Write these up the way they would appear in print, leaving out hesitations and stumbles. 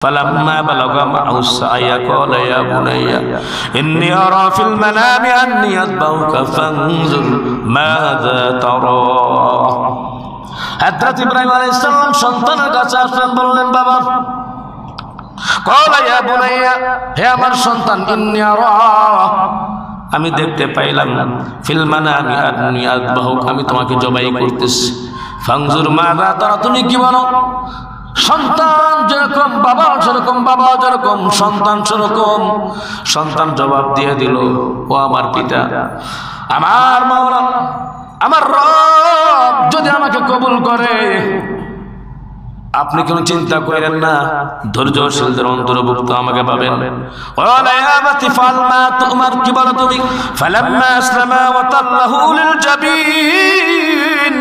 فلما بلغ معه السعي قال يا بني إني أرى في المنام أني أذبحك فانظر ماذا ترى হযরত ইব্রাহিম আলাইহিস সালাম সন্তানের কাছে আসলেন, বললেন বাবা قال يا بني হে আমার সন্তান إني أرى আমি দেখতে পাইলাম ফিল মানামি আন্নী আযবাহুক আমি তোমাকে জবাই করতেছি ফানজুর মাযা তারা তুমি কি বলো সন্তান যেরকম বাবা সেরকম বাবা যেরকম সন্তান সেরকম সন্তান জবাব দিয়ে দিল ও আমার পিতা আমার মাওলা আমার রব যদি আমাকে কবুল করে আপনি কোনো চিন্তা করেন না ধৈর্যশীলদের অন্তর্ভুক্ত আমাকে পাবেন ওয়ালা ইয়া আবাতি ফাল মা তুমার কি বলো তুমি ফালাম্মা আসলামা ওয়া তাল্লাহু লিল জাবিন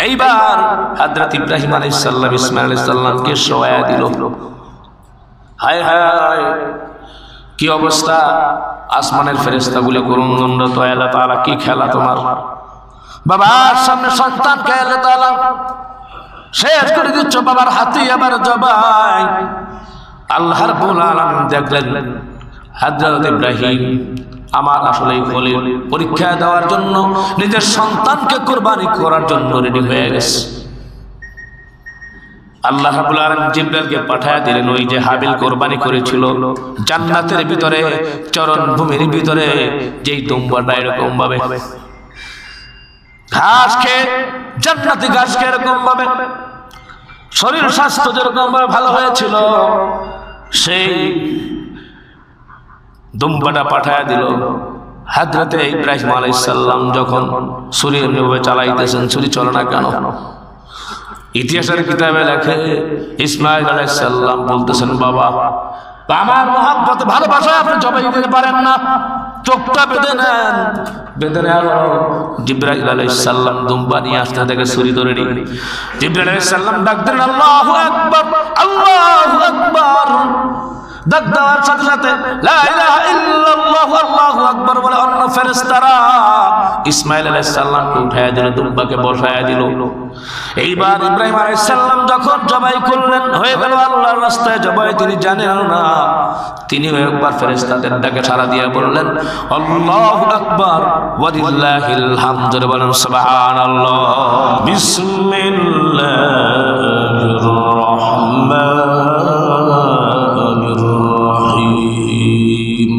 এইবার হযরত ইব্রাহিম আলাইহিস সালাম ইসমাঈল আলাইহিস সালামকে শোয়া দিল হায় হায় কি অবস্থা আসমানের ফেরেশতাগুলো গুণগানরত আল্লাহ তাআলা কি খেলা তোমার বাবার সামনে সন্তানকে আল্লাহ তাআলা শেষ করে দিচ্ছ বাবার হাতে আবার জবাই আল্লাহ রাব্বুল আলামিন দেখলেন হযরত ইব্রাহিম আমার আসলে খলিল পরীক্ষা দেওয়ার জন্য নিজের সন্তানকে কুরবানি করার জন্য রেডি হয়ে গেছে আল্লাহ রাব্বুল আলামিন জিবরাইলকে পাঠিয়ে দিলেন ওই যে হাবিল কুরবানি করেছিল জান্নাতের ভিতরে চরণ ভূমির ভিতরে যেই দুম্বাটা এরকম ভাবে ঘাস খেয়ে জান্নাতি ঘাস খেয়ে এরকম ভাবে শরীর স্বাস্থ্য যেরকম ভাবে ভালো হয়েছিল সেই দুম্বাটা পাঠায় দিল হযরত ইব্রাহিম আলাইহিস সালাম যখন ছুরি এভাবে চালাইতেছেন ছুরি চলে না কেন ইতিহাসের কিতাবে লেখে ইসমাঈল আলাইহিস সালাম বলতেছেন বাবা আমার মহব্বত ভালোবাসায় আপনি জবাই দিতে পারেন না চোখটা বেঁধে নেন বেঁধে নেওয়ার জিবরাইল আলাইহিস সালাম দুম্বা নিয়ে আসতে থেকে ছুরি ধরে নিয়ে জিবরাইল আলাইহিস সালাম ডাক দিলেন আল্লাহু আকবার আল্লাহু আকবার ডাক দেওয়ার সাথে সাথে লা ইলাহা ইল্লাল্লাহু আল্লাহু আকবার বলে অন্য ফেরেশতারা ইসমাঈল আলাইহিস সালামকে উঠায়া দিল দুম্বাকে বসায়া দিল এইবার ইব্রাহিম আলাইহিস সালাম যখন জবাই করলেন হয়ে গেল আল্লাহর রাস্তায় জবাই তিনি জানেন না তিনি একবার ফেরেশতাদের ডাকে সাড়া দিয়ে বললেন আল্লাহু আকবার ওয়া লিল্লাহিল হামদ বলেন সুবহানাল্লাহ বিসমিল্লাহির রাহমানির রহিম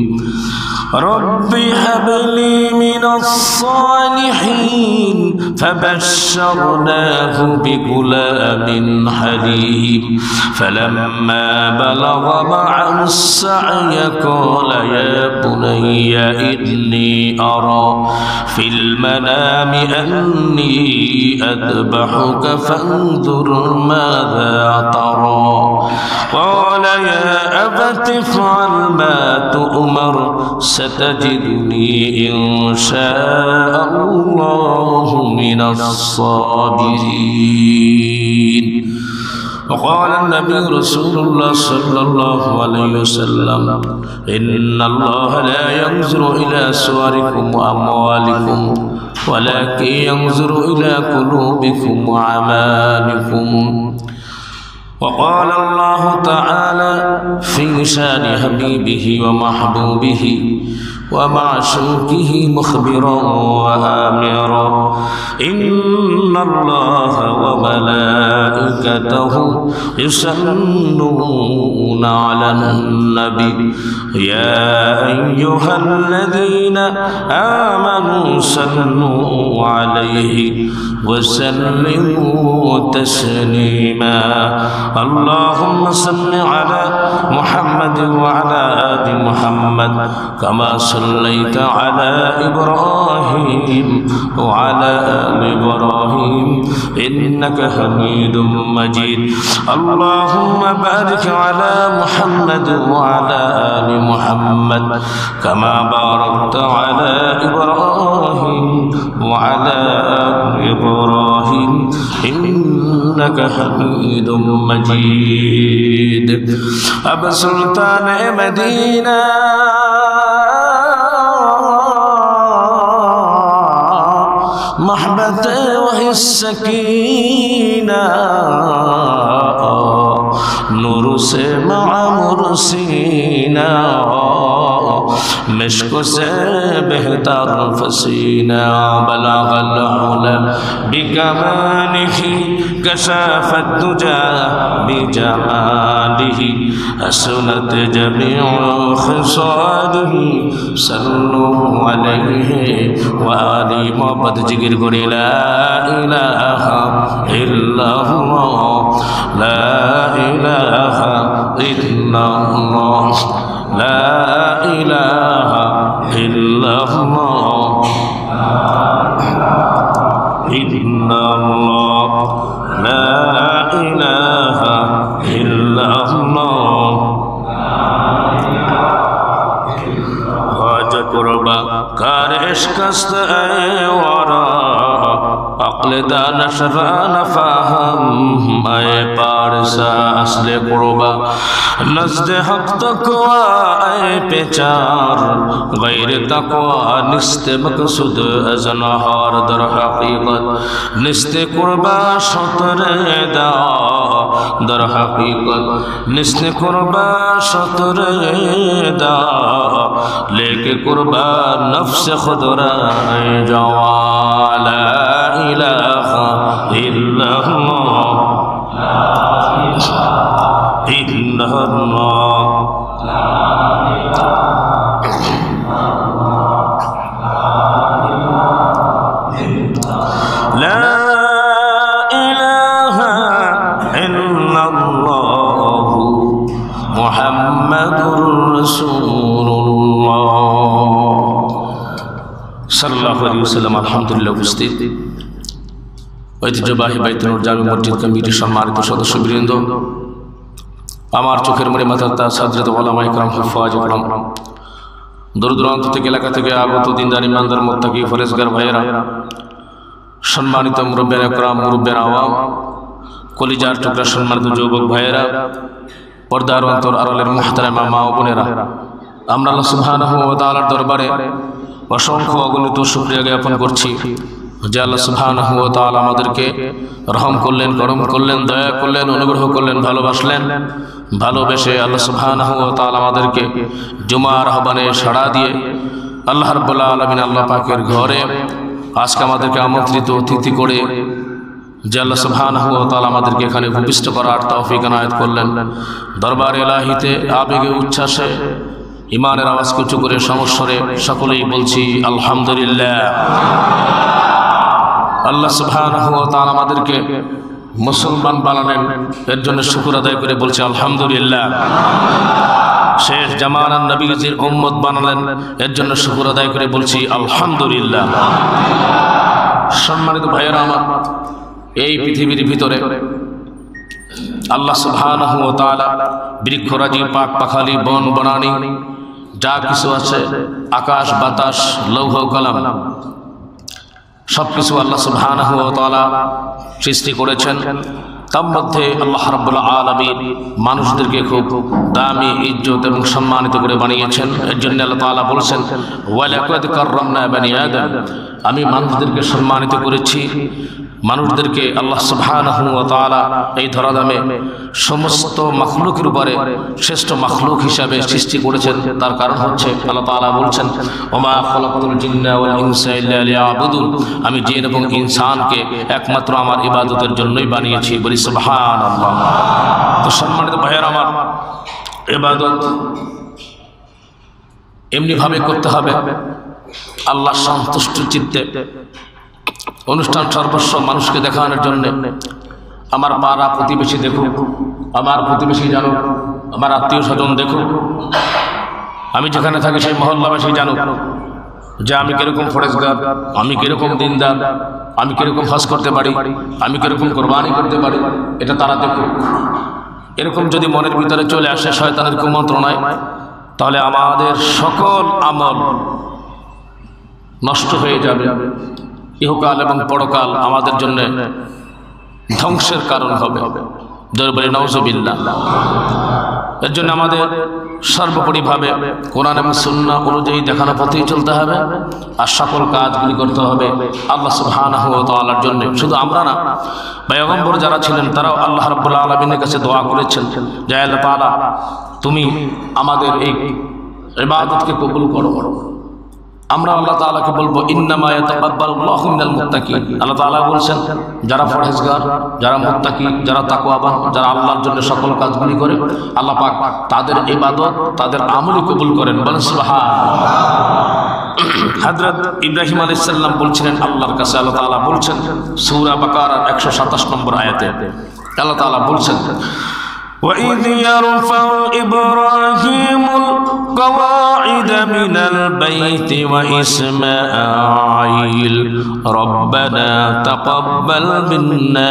রব্বি হাবলি মিনাস সালিহিন فبشرناه بغلام حليم فلما بلغ معه السعي قال يا بني إني أرى في المنام أني أذبحك فانظر ماذا ترى قال يا أبت افعل ما تؤمر ستجدني إن شاء الله من الصابرين وقال النبي رسول الله صلى الله عليه وسلم إن الله لا ينظر إلى صوركم وأموالكم ولكن ينظر إلى قلوبكم وأعمالكم وقال الله تعالى في شان حبيبه ومحبوبه ومعشوقه مخبرا وآمرا إن الله وملائكته يصلون على النبي يا أيها الذين آمنوا صلوا عليه وسلموا تسليما اللهم صل على محمد وعلى آل محمد كما صليت على إبراهيم وعلى آل إبراهيم إنك حميد مجيد اللهم بارك على محمد وعلى آل محمد كما باركت على إبراهيم وعلى آل إبراهيم إنك حميد مجيد أبا سلطان مدينة محبته وهي السكينة نور से मामूर सीना मिश्क से बेहतर फसीना बलगल उला बिकमालिही कशफत दुजा बिजमालिही हसनत जमीउ खिसालिही सल्लु अलैहि व आलिहि मोहब्बत जिक्र करी ला इलाहा इल्लल्लाह ला इलाहा इल्लल्लाह ला इलाहा इल्लल्लाह इल्लल्लाह ला इलाहा इल्लल्लाह हाजत कुर्बा कार इश्क़ वरा अक़्ल दानश नफ़हम आए पारसा असले कुर्बा नज़्द हक़ तक़वा आए पेचार गैर तक़वा निस्ते मक़सूद अज़नहार दर हक़ीक़त निस्ते कुर्बा शतरे दा दर हक़ीक़त निस्ते कुर्बा शतरे दा लेके कुर्बा नफ्स खुद राए जवाला इलाहा इल्लल्लाह इल्लल्लाह ला इलाहा इल्लल्लाह मुहम्मदुर रसूलुल्लाह सल्लल्लाहु अलैहि वसल्लम। अल्हम्दुलिल्लाह उपस्थित ঐতিহ্যবাহী বাইতুল জামি মসজিদ কমিটির সম্মানিত সদস্যবৃন্দ, আমার চোখের মনে মাথার তাজ হযরত উলামা ইকরাম হুফাজ ইকরাম, দূর দূরান্ত থেকে এলাকা থেকে আগত দিনদার ইমানদার মুত্তাকি ফরেজগার ভাইয়েরা, সম্মানিত মুরব্বিয়ান ইকরাম, মুরব্বিয়ান আওয়াম, কলিজার টুকরা সম্মানিত যুবক ভাইয়েরা, পর্দার অন্তর আড়ালের মুহতারামা মা ও বোনেরা, আমরা আল্লাহ সুবহানাহু ওয়া তাআলার দরবারে অসংখ্য অগণিত শুকরিয়া জ্ঞাপন করছি যে আল্লাহ সুবহানাহু ওয়া তাআলা আমাদেরকে রহম করলেন, করম করলেন, দয়া করলেন, অনুগ্রহ করলেন, ভালোবাসলেন। ভালোবেসে আল্লাহ সুবহানাহু ওয়া তাআলা আমাদেরকে জুমার আহ্বানে সাড়া দিয়ে আল্লাহ রাব্বুল আলামিন আল্লাহ পাকের ঘরে আজকে আমাদেরকে আমন্ত্রিত অতিথি করে যে আল্লাহ সুবহানাহু ওয়া তাআলা আমাদেরকে এখানে উপবিষ্ট করার তৌফিক এনায়েত করলেন। দরবার ইলাহিতে আবেগে উচ্ছ্বাসে ইমানের আওয়াজ উঁচু করে সমস্বরে সকলেই বলছি আলহামদুলিল্লাহ। আল্লাহ সুবহানাহু ওয়া তাআলা আমাদেরকে মুসলমান বানালেন, এর জন্য শুকর আদায় করে বলছি আলহামদুলিল্লাহ। শেষ জামানার নবীজির উম্মত বানালেন, এর জন্য শুকর আদায় করে বলছি আলহামদুলিল্লাহ। সম্মানিত ভাইয়েরা আমার, এই পৃথিবীর ভিতরে আল্লাহ সুবহানাহু ওয়া তাআলা বৃক্ষরাজি, পাক পাখালি, বন বনানি যা কিছু আছে, আকাশ বাতাস, লৌহ কলম, সব কিছু আল্লাহ সুবহানাহু ওয়া তাআলা সৃষ্টি করেছেন। তার মধ্যে আল্লাহ রাব্বুল আলামিন মানুষদেরকে খুব দামি, ইজ্জত এবং সম্মানিত করে বানিয়েছেন। এর জন্য আল্লাহ তাআলা বলেছেন ওয়ালাকাদ কাররামনা বানি আদম, আমি মানুষদেরকে সম্মানিত করেছি। মানুষদেরকে আল্লাহ সুবহানাহু ওয়া তাআলা এই ধরাধামে সমস্ত মাখলুকের উপরে শ্রেষ্ঠ মাখলুক হিসাবে সৃষ্টি করেছেন। তার কারণ হচ্ছে আল্লাহ তাআলা বলছেন ওমা খালাকতুল জিন্না ওয়াল ইনসা ইল্লা লিয়াবুদুন, আমি জিন এবং ইনসানকে একমাত্র আমার ইবাদতের জন্যই বানিয়েছি। বলি সুবহানাল্লাহ। তো সম্মানিত ভাইয়েরা আমার, ইবাদত এমনিভাবে করতে হবে আল্লাহ সন্তুষ্ট চিত্তে। অনুষ্ঠান সর্বস্ব মানুষকে দেখানোর জন্য, আমার পাড়া প্রতিবেশী দেখুক, আমার প্রতিবেশী জানুক, আমার আত্মীয় স্বজন দেখুক, আমি যেখানে থাকি সেই মহল্লাবাসী জানুক যে আমি কিরকম ফরেজগার, আমি কিরকম দিনদার, আমি কিরকম হজ করতে পারি, আমি কিরকম কোরবানি করতে পারি, এটা তারা দেখুক। এরকম যদি মনের ভিতরে চলে আসে শয়তানের কুমন্ত্রণায়, তাহলে আমাদের সকল আমল নষ্ট হয়ে যাবে। ইহকাল এবং পরকাল আমাদের জন্য ধ্বংসের কারণ হবে। জোরে বলি নাউজুবিল্লাহ। এর জন্য আমাদের সর্বোপরিভাবে কোরআন এবং সুন্নাহ অনুযায়ী দেখানো পথেই চলতে হবে আর সকল কাজগুলি করতে হবে আল্লাহ সুবহানাহু ওয়া তাআলার জন্য। শুধু আমরা না, পয়গম্বর যারা ছিলেন তারাও আল্লাহ রাব্বুল আলামিনের কাছে দোয়া করেছেন যে আল্লাহ তাআলা তুমি আমাদের এই ইবাদতকে কবুল করো। আমরা আল্লাহ তাআলাকে বলবো ইন্নামা ইয়াতাকাব্বালুল্লাহু মিনাল মুত্তাকিন। আল্লাহ তাআলা বলছেন যারা পরহেজগার, যারা মুত্তাকি, যারা তাকওয়াবান, যারা আল্লাহর জন্য সকল কাজগুলি করে আল্লাহ পাক তাদের ইবাদত, তাদের আমলই কবুল করেন। বলেন সুবহানাল্লাহ। হযরত ইব্রাহিম আলাইহিস সালাম বলছিলেন আল্লাহর কাছে, আল্লাহ তাআলা বলছেন সূরা বাকারার 127 নম্বর আয়াতে আল্লাহ তাআলা বলছেন وَإِذْ يَرْفَعُ إِبْرَاهِيمُ الْقَوَاعِدَ مِنَ الْبَيْتِ وَإِسْمَاعِيلُ رَبَّنَا تَقَبَّلْ مِنَّا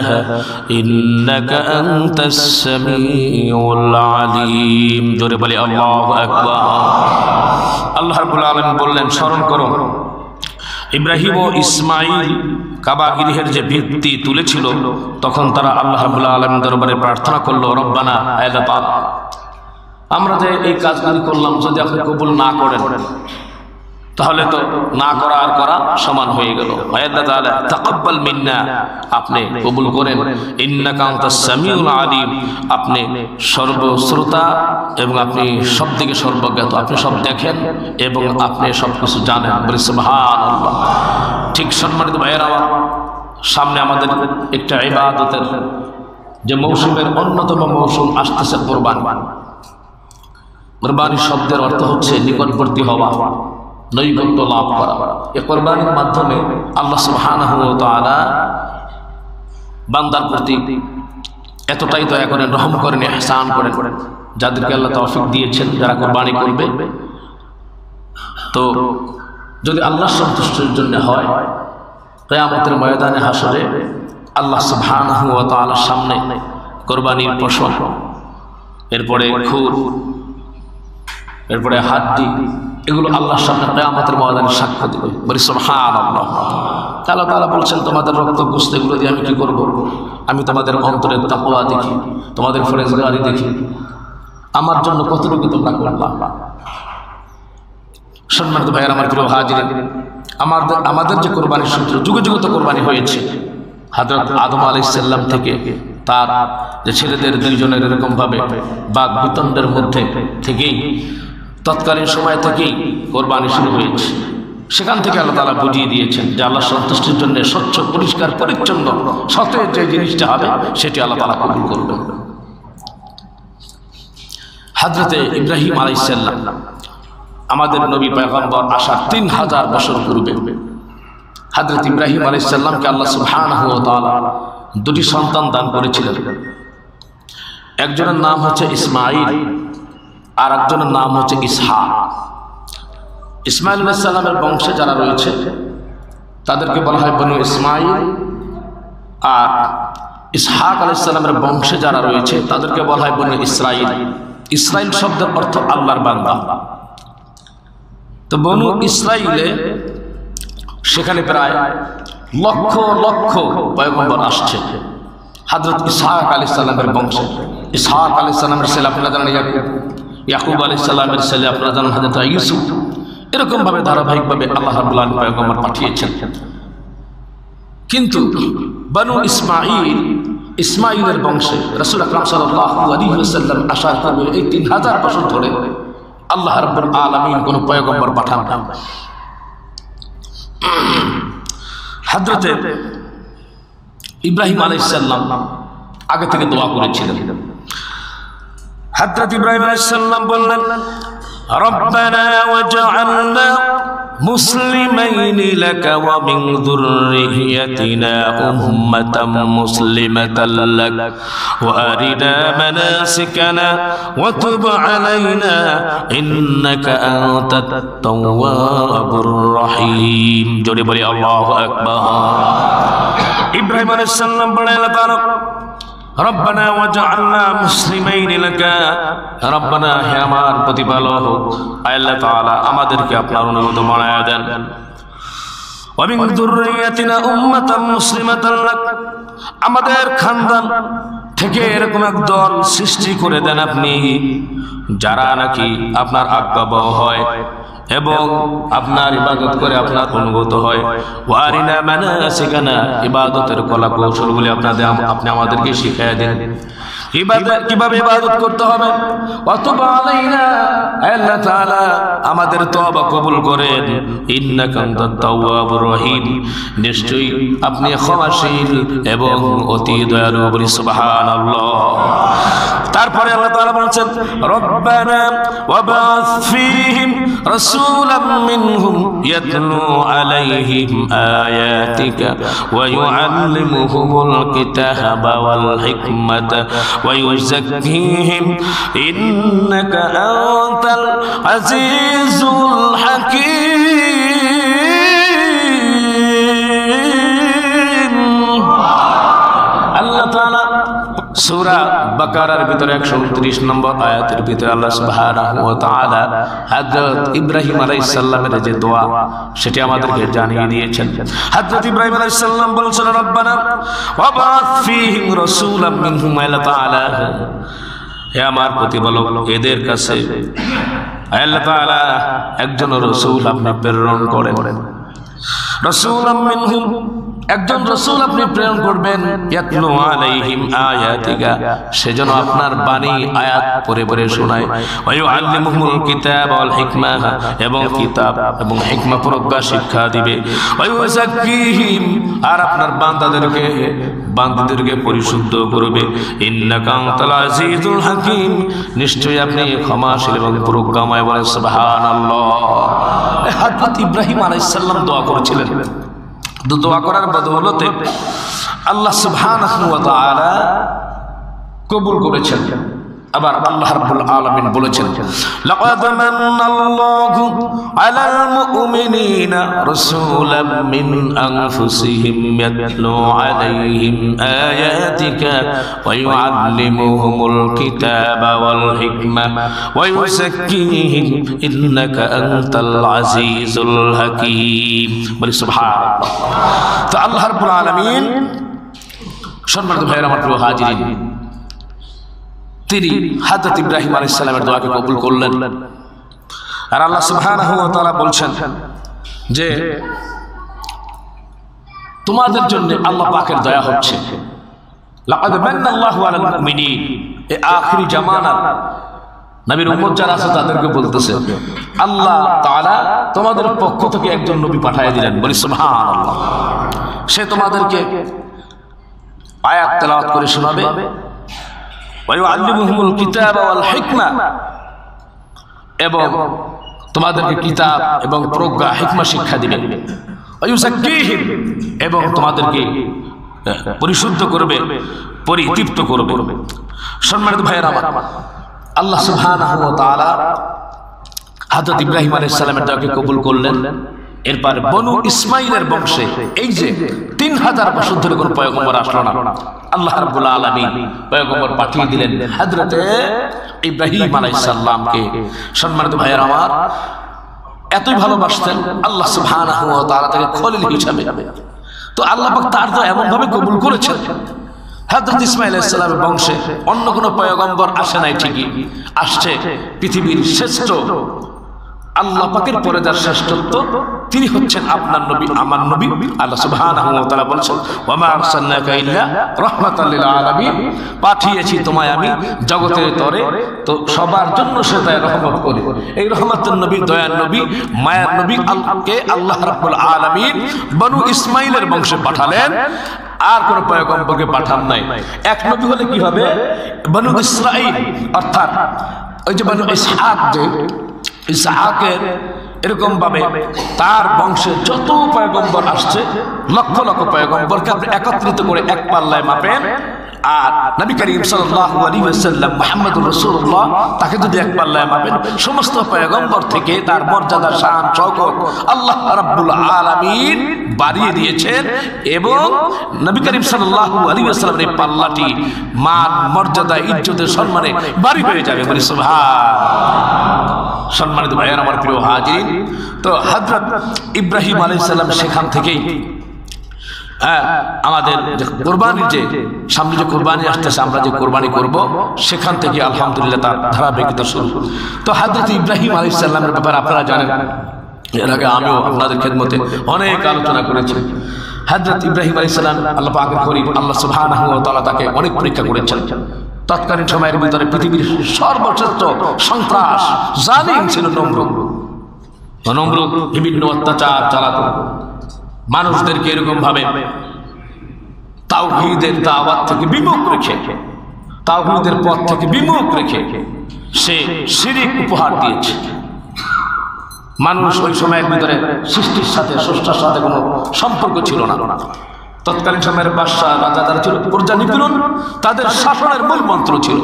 إِنَّكَ أَنْتَ السَّمِيعُ الْعَلِيمُ। জোরে বলি আল্লাহু আকবার। আল্লাহ রাব্বুল আলামিন বললেন স্মরণ করো ইব্রাহিম ও ইসমাইল কাবা গৃহের যে ভিত্তি তুলেছিল তখন তারা আল্লাহ রাব্বুল আলামিনের দরবারে প্রার্থনা করলো রব্বানা, আল্লাহ তাআলা আমরা যে এই কাজগুলি করলাম যদি আপনি কবুল না করেন তাহলে তো না করা আর করা সমান হয়ে গেল। আল্লাহ তাআলা তাকাব্বাল মিন্না, আপনি কবুল করেন, ইন্নাকা আনতাস সামিউল আলিম, আপনি সর্বশ্রোতা এবং আপনি সব দিকে সর্বজ্ঞাত, আপনি সব দেখেন এবং আপনি সব কিছু জানেন। বলি সুবহানাল্লাহ। ঠিক সম্মানিত ভাইয়েরা, সামনে আমাদের একটা ইবাদতের যে মৌসুমের অন্যতম মৌসুম আসতেছে কুরবানি। কুরবানি শব্দের অর্থ হচ্ছে নিকটবর্তী হওয়া, নৈকট্য লাভ করা। এই কুরবানির মাধ্যমে আল্লাহ সুবহানাহু ওয়া তাআলা বান্দার প্রতি এতটাই দয়া করেন, রহম করেন, ইহসান করেন, যাদেরকে আল্লাহ তৌফিক দিয়েছেন যারা কুরবানি করবে। তো যদি আল্লাহর সন্তুষ্টির জন্য হয় কিয়ামতের ময়দানে হাসরে আল্লাহ সুবহানাহু ওয়া তাআলার সামনে কুরবানির পশম, এরপরে খুর, এরপরে হাড্ডি, এগুলো আল্লাহর সামনে কিয়ামতের ময়দানে সাক্ষ্য দিবে। বলি সুবহানাল্লাহ। আল্লাহ তাআলা বলছেন তোমাদের রক্ত গোশত এগুলো দিয়ে আমি কি করব? আমি তোমাদের অন্তরের তাকওয়া দেখি, তোমাদের ফরজগারি দেখি, আমার জন্য কতটুকু তোমরা করবা। সম্মানিত ভাইয়েরা, আমার প্রিয় হাজিরিন, আমাদের যে কোরবানির সূত্র যুগে যুগে তো কোরবানি হয়েছে। হযরত আদম আলাইহিস সালাম থেকে তার যে ছেলেদের দুইজনের এরকমভাবে বাক বিতণ্ডের মধ্যে থেকেই তৎকালীন সময় থেকেই কোরবানি শুরু হয়েছে। সেখান থেকে আল্লাহ তাআলা বুঝিয়ে দিয়েছেন যে আল্লাহ সন্তুষ্টির জন্য স্বচ্ছ, পরিষ্কার, পরিচ্ছন্ন, সতেজ যে জিনিসটা হবে সেটি আল্লাহ তাআলা কবুল করবেন। হযরত ইব্রাহিম আলাইহিস সালাম আমাদের নবী পয়গম্বর আসার 3000 বছর পূর্বে হযরত ইব্রাহিম আলাইহিস সালামকে আল্লাহ সুবহানাহু ওয়া তাআলা দুটি সন্তান দান করেছিলেন। একজনের নাম হচ্ছে ইসমাঈল আর একজনের নাম হচ্ছে ইসহাক। ইসমাঈল আলাইহিস সালামের বংশে যারা রয়েছে তাদেরকে বলা হয় বনু ইসমাঈল, আর ইসহাক আলাইহিস সালামের বংশে যারা রয়েছে তাদেরকে বলা হয় বনু ইসরাঈল। ইসরাঈল শব্দের অর্থ আল্লাহর বান্দা। তো বনু ইসরাঈলে সেখানে প্রায় লক্ষ লক্ষ পয়গম্বর আসছে হযরত ইসহাক আলাইহিস সালামের বংশে। ইসহাক আলাইহিস সালামের ছেলে আপনারা জানেন ইয়াকুব, ইয়াকুব আলাইহিস সালামের ছেলে আপনারা জানেন হযরত ইউসুফ। এরকম ভাবে ধারাবাহিকভাবে আল্লাহ রাব্বুল আলামিন পয়গম্বর পাঠিয়েছেন। কিন্তু বনু ইসমাঈলের বংশে রাসূল আকরাম সাল্লাল্লাহু আলাইহি ওয়াসাল্লাম আসার পূর্বে এই 3000 বছর ধরে আল্লাহ রাব্বুল আলামিন কোন পয়গম্বর পাঠান না। হযরত ইব্রাহিম আলাইহিস সালাম আগে থেকে দোয়া করেছিলেন। হযরত ইব্রাহিম আলাইহিস সালাম বললেন রব্বানা ওয়াজআলনা মুসলিমাইন লাকা ওয়া মিন যুররিয়াতিনা উম্মাতাম মুসলিমাতাল লাক ওয়া আরিনা মানাসিকানা ওয়া তুব আলাইনা ইন্নাকা আনতাত তাওয়াবুর রহিম। জোরে বলি আল্লাহু আকবার। ইব্রাহিম আলাইহিস সালাম বলেন আল্লাহ তাআলা রব্বানা ওয়াজআলনা মুসলিমাইন লাকা, রব্বানা হে আমার প্রতিপালক আল্লাহ তাআলা আমাদেরকে আপনার অনুগত বানায়া দেন। ওয়া মিন যুররিয়াতিনা উম্মাতাম মুসলিমাতান লাক, আমাদের খানদান থেকে এরকম এক দল সৃষ্টি করে দেন আপনি, যারা নাকি আপনার আজ্ঞাবহ হয় এবং আপনার ইবাদত করে আপনার অনুগত হয়। ওয়ারিনা মানাসিকানা, ইবাদতের কলা কৌশলগুলি আপনি আমাদেরকে শিখিয়ে দেন, কিভাবে ইবাদত করতে হবে। ওয়াতুব আলাইনা, আল্লাহ তাআলা আমাদের তওবা কবুল করেন। ইন্নাকা আনতাত তাওয়াবুর রহিম, নিশ্চয়ই আপনি ক্ষমাশীল এবং অতি দয়ালু। বলি সুবহানাল্লাহ। তারপরে আল্লাহ তাআলা বলেন, রব্বানা ওয়াবাস ফীহিম রাসূলাম মিনহুম ইয়াতলু আলাইহিম আয়াতিকা ওয়া ইউআল্লিমুহুমুল কিতাবা ওয়াল হিকমাতা ওয়া ইউযাক্কিহিম ইন্নাকা আনতাল আজিজুল হাকীম। আল্লাহ তাআলা সূরা বাকারার ভিতরে 129 নম্বর আয়াতের ভিতরে আল্লাহ সুবহানাহু ওয়া তাআলা হযরত ইব্রাহিম আলাইহিস সালামের যে দোয়া সেটি আমাদেরকে জানিয়ে দিয়েছেন। হযরত ইব্রাহিম আলাইহিস সালাম বলেছেন, রব্বানা ওয়াবাস ফীহিম রাসূলাম মিনহুম, আল্লাহ তাআলা হে আমার প্রতিপালক, এদের কাছে আল্লাহ তাআলা একজন রাসূল আপনি প্রেরণ করেন। রাসূলাম মিনহুম, একজন রাসূল আপনি প্রেরণ করবেন। ইয়াতলু আলাইহিম আয়াতিকা, সেজন্য আপনার বাণী আয়াত পড়ে পড়ে শোনায়। ওয়া ইউআল্লিমুহুমুল কিতাবা ওয়াল হিকমা, এবং কিতাব এবং হিকমা প্রজ্ঞা শিক্ষা দিবে। ওয়া ইউযাক্কিহিম, আর আপনার বান্দাদেরকে পরিশুদ্ধ করবে। ইন্নাকা আনতাল আজিজুল হাকীম, নিশ্চয়ই আপনি ক্ষমাশীল এবং প্রজ্ঞাময়। বলে সুবহানাল্লাহ। হযরত ইব্রাহিম আলাইহিস সালাম দোয়া করেছিলেন। দোয়া করার বদৌলতে আল্লাহ সুবহানাহু ওয়া তাআলা কবুল করেছেন। আবার আল্লাহ রাব্বুল আলামিন বলেছেন, লাকাদ মান্নাল্লাহু আলাল মুমিনিনা রাসূলাম মিন আনফুসিহিম ইয়াতলু আলাইহিম আয়াতিকা ওয়া ইউআল্লিমুহুমুল কিতাবা ওয়াল হিকমা ওয়া ইউযাক্কিহিম ইন্নাকা আনতাল আজিজুল হাকীম। বলি সুবহানাল্লাহ। তো আল্লাহ রাব্বুল আলামিন, সম্মানিত ভাইরা আমার প্রিয় হাজিরিন, তিনি হযরত ইব্রাহিম আলাইহিস সালামের দোয়াকে কবুল করলেন। আর আল্লাহ সুবহানাহু ওয়া তাআলা বলছেন যে তোমাদের জন্য আল্লাহ পাকের দয়া হচ্ছে। লাকাদ মান্নাল্লাহু আলাল মুমিনিন, এই আখিরি জামানার নবীর উম্মত যারা আছে তাদেরকে বলতেছে, আল্লাহ তাআলা তোমাদের পক্ষ থেকে একজন নবী পাঠিয়ে দিলেন। বলি সুবহানাল্লাহ। সে তোমাদেরকে আয়াত তেলাওয়াত করে শোনাবে, ওয়ায়ুআল্লিমুহুমুল কিতাবা ওয়াল হিকমা, এবং তোমাদেরকে কিতাব এবং প্রজ্ঞা হিকমা শিক্ষা দিবেন। ওয়ায়ুযাক্কিহিম, এবং তোমাদেরকে পরিশুদ্ধ করবে, পরিতৃপ্ত করবে। সম্মানিত ভাইয়েরা আমার, আল্লাহ সুবহানাহু ওয়া তাআলা হযরত ইব্রাহিম আলাইহিস সালামের দোয়াকে কবুল করলেন। এরপর বনু ইসমাইলের বংশে এই যে 3000 বছর ধরে কোনো পয়গম্বর আসলো না, আল্লাহ রাব্বুল আলামিন পয়গম্বর পাঠিয়ে দিলেন হযরত ইব্রাহিম আলাইহিস সালামকে। সম্মানিত ভাইয়েরা আমার, এতই ভালোবাসতেন আল্লাহ সুবহানাহু ওয়া তাআলা তাকে খলিল হিসেবে। তো আল্লাহ পাক তার তো এমন ভাবে কবুল করেছেন, হযরত ইসমাঈল আলাইহিস সালামের বংশে অন্য কোনো পয়গম্বর আসে নাই, ঠিকই আসছে পৃথিবীর শ্রেষ্ঠ, আল্লাহ পাকের পরে যার শ্রেষ্ঠত্ব তিনি হচ্ছেন আপনার নবী, আমার নবী। আল্লাহ সুবহানাহু ওয়া তাআলা বলেছেন, ওয়া মা আরসালনাকা ইল্লা রাহমাতাল লিল আলামিন, পাঠিয়েছি তোমায় আমি জগতের তরে, তো সবার জন্য সে দয়া রহমত করে। এই রহমতের নবী, দয়ার নবী, মায়ার নবী আল্লাহকে আল্লাহ রাব্বুল আলামিন বনু ইসমাঈলের বংশে পাঠালেন, আর কোন পয়গম্বরকে পাঠান নাই। এক নবী হলে কি হবে, বনু ইসরাঈল, অর্থাৎ ওই যে বনু ইসহাক, যে ইসহাকের এরকম ভাবে তার বংশে যত পয়গম্বর আসছে, লক্ষ লক্ষ পয়গম্বরকে আপনি একত্রিত করে এক পাল্লায় মাপেন, আর নবী করিম সাল্লাল্লাহু আলাইহি ওয়াসাল্লাম মুহাম্মদুর রাসূলুল্লাহ তাকে যদি এক পাল্লায় মাপেন, সমস্ত পয়গম্বর থেকে তার মর্যাদা, শান, শওকত আল্লাহ রাব্বুল আলামিন বাড়িয়ে দিয়েছেন। এবং নবী করিম সাল্লাল্লাহু আলাইহি ওয়াসাল্লামের এই পাল্লাটি মান, মর্যাদা, ইজ্জতের, সম্মানে বাড়ি হয়ে যাবে। বলি সুবহানাল্লাহ। সম্মানিত ভাইয়েরা আমার প্রিয় হাজিরিন, তো হযরত ইব্রাহিম আলাইহিস সালাম সেখান থেকেই আমাদের কোরবানি, যে সামনে যে কোরবানি আসতেছে, আমরা যে কোরবানি করব, সেখান থেকে আলহামদুলিল্লাহ তার ধারাবাহিকতা শুরু। তো হযরত ইব্রাহিম আলাইহিস সালামের ব্যাপারে আপনারা জানেন, এর আগে আমিও আপনাদের খেদমতে অনেক আলোচনা করেছি। হযরত ইব্রাহিম আলাইহিস সালাম আল্লাহ পাকের খলিল, আল্লাহ সুবহানাহু ওয়া তাআলা তাকে অনেক পরীক্ষা করেছেন। তৎকালীন সময়ের ভিতরে পৃথিবীর সর্বশ্রেষ্ঠ সন্ত্রাস জালিম ছিল নমরুদ। নমরুদ বিভিন্ন অত্যাচার চালাতো, মানুষদেরকে এরকম ভাবে তাওহীদের দাওয়াত থেকে বিমুখ রেখে, তাওহীদের পথ থেকে বিমুখ রেখে সে শিরক উপহার দিয়েছে। মানুষ ওই সময়ের ভিতরে সৃষ্টির সাথে, স্রষ্টার সাথে কোনো সম্পর্ক ছিল না। তৎকালীন সময়ের বাদশা রাজা যারা ছিল, প্রজা নিপীড়ন তাদের শাসনের মূল মন্ত্র ছিল।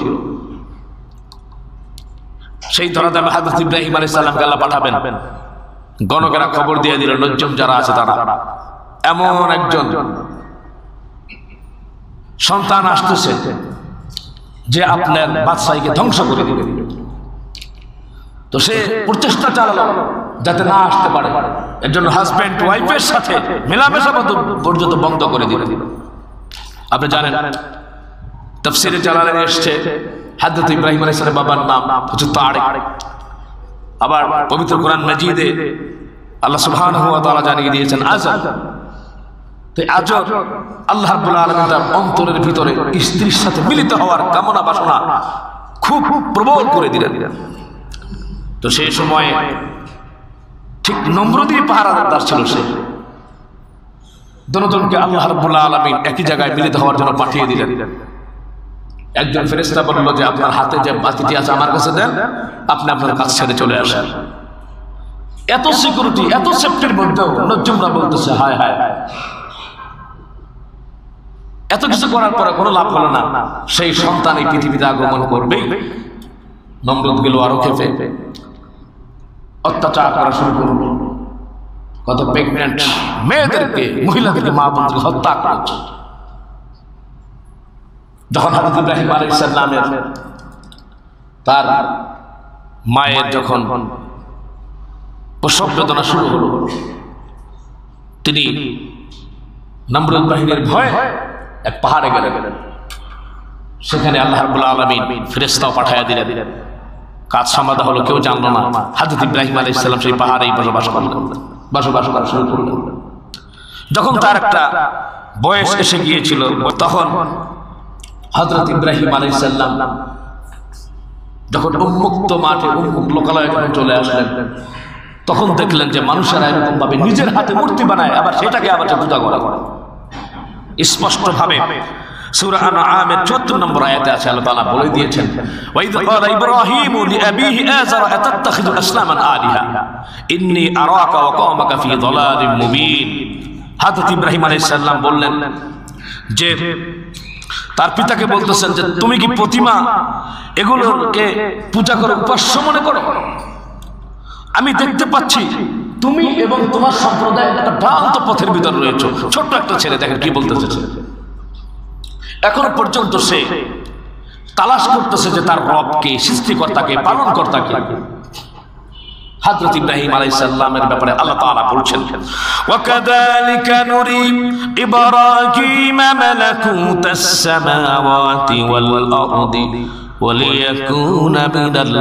সেই ধরাধামে হযরত ইব্রাহিম আলাইহিস সালামকে আল্লাহ পাঠাবেন। গণকেরা খবর দিয়ে দিল, লোকজন যারা আছে তারা, এমন একজন সন্তান আসতেছে যে আপনার বাদশাহীকে ধ্বংস করে দিবে। তো সে প্রচেষ্টা চালালো যাতে না আসতে পারে। এর জন্য হাজব্যান্ড ওয়াইফের সাথে মেলামেশা পর্যন্ত বন্ধ করে দিল। আপনি জানেন তাফসীরে জালালাইনে এসেছে হযরত ইব্রাহিম আলাইহিস সালামের বাবার নাম হচ্ছে তারিক। আবার পবিত্র কোরআন মাজিদে আল্লাহ সুবহানাহু ওয়া তাআলা জানিয়ে দিয়েছেন আজর। তো আজর আল্লাহ রাব্বুল আলামিন তার অন্তরের ভিতরে স্ত্রীর সাথে মিলিত হওয়ার কামনা বাসনা খুব প্রবল করে দিলেন। তো সেই সময়ে ঠিক নমরুদই পাহারাদার ছিল। সে দুজনকে আল্লাহ রাব্বুল আলামিন একই জায়গায় মিলিত হওয়ার জন্য পাঠিয়ে দিলেন। একজন ফেরেশতা বলল যে আপনার হাতে যে বাতিটি আছে আমার কাছে দেন, আপনি আপনার কাজ ছেড়ে চলে আসেন। এত সিকিউরিটি, এত সেফটির মধ্যেও নজরুমরা বলতেছে হায় হায়, এত কিছু করার পরে কোনো লাভ হলো না। সেই সন্তান এই পৃথিবীতে আগমন করবে। নমরুদ গেল আরো খেপে, অত্যাচার করা শুরু করলো। কত প্রেগনেন্ট মেয়েদেরকে, মহিলাদেরকে, মা বোনদেরকে হত্যা করেছে। যখন হযরত ইব্রাহিম আলাইহিস সালামের তার মায়ের যখন প্রসব বেদনা শুরু হলো, তিনি নমরুদ বাহিনীর ভয়ে এক পাহাড়ে গেলেন। সেখানে আল্লাহ রাব্বুল আলামিন ফেরেশতাও পাঠিয়ে দিলেন। কাজ সমাধা হলো, কেউ জানলো না। হযরত ইব্রাহিম আলাইহিস সালাম সেই পাহাড়েই বসবাস করা শুরু করলেন। যখন তার একটা বয়স এসে গিয়েছিল, তখন হযরত ইব্রাহিম আলাইহিস সালাম যখন উন্মুক্ত মাঠে, উন্মুক্ত লোকালয়ে যখন চলে আসলেন, তখন দেখলেন যে মানুষেরা এরকম ভাবে নিজের হাতে মূর্তি বানায়, আবার সেটাকে আবার পূজা করা হয়। স্পষ্ট ভাবে সূরা আনআমের ৭৪ নম্বর আয়াতে আছে, আল্লাহ তাআলা বলে দিয়েছেন ওয়াইদ ক্বালা ইব্রাহিমু লিআবিহি আযারা আতাত্তাখিযু আসনামান আলিহা ইন্নী আরাকা ওয়া কওমাকা ফি যালালিম মুবিন। হযরত ইব্রাহিম আলাইহিস সালাম বললেন যে তার পিতাকে বলতেছেন যে তুমি কি প্রতিমা এগুলোকে পূজা করো, উপাস্য মনে করো? আমি দেখতে পাচ্ছি তুমি এবং তোমার সম্প্রদায় একটা ভ্রান্ত পথের ভিতরে রয়েছে। ছোট্ট একটা ছেলে, দেখেন কি বলতেছে। এখন পর্যন্ত সে তালাশ করতেছে যে তার রবকে, সৃষ্টিকর্তাকে, পালনকর্তাকে। হযরত ইব্রাহিম আলাইহিস সালামের ব্যাপারে আল্লাহ তাআলা বলছেন ওয়াকাযালিকা নুরি ইব্রাহিমা মালাকুতাস সামাওয়াতি ওয়াল আরদি ওয়ালিয়াকুনা মিনাল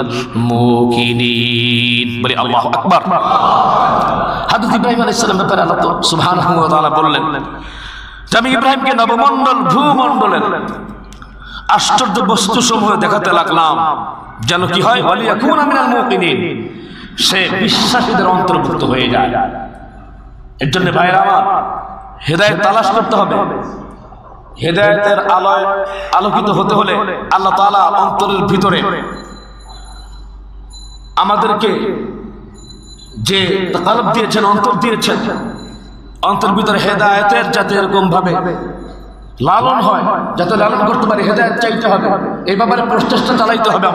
মুকিনিন। বলি আল্লাহু আকবার। হযরত ইব্রাহিম আলাইহিস সালামের ব্যাপারে আল্লাহ সুবহানাহু ওয়া তাআলা বললেন যে আমি ইব্রাহিমকে নবমণ্ডল, ভূমণ্ডলের আশ্চর্য বস্তু সমূহ দেখাতে লাগলাম, যেন কি হয় ওয়ালিয়াকুনা মিনাল মুকিনিন, সে বিশ্বাসীদের অন্তর্ভুক্ত হয়ে যায়। এর জন্য ভাইরা আমার, হেদায়েত তালাশ করতে হবে। হেদায়েতের আলোয় আলোকিত হতে হলে আল্লাহ তাআলা অন্তরের ভিতরে আমাদেরকে যে কলব দিয়েছেন, অন্তর দিয়েছেন, অন্তর ভিতরে হেদায়েতের যাতে এরকম ভাবে লালন হয়, যাতে লালন করতে পারে, হেদায়েত চাইতে হবে। এই ব্যাপারে প্রচেষ্টা চালাইতে হবে।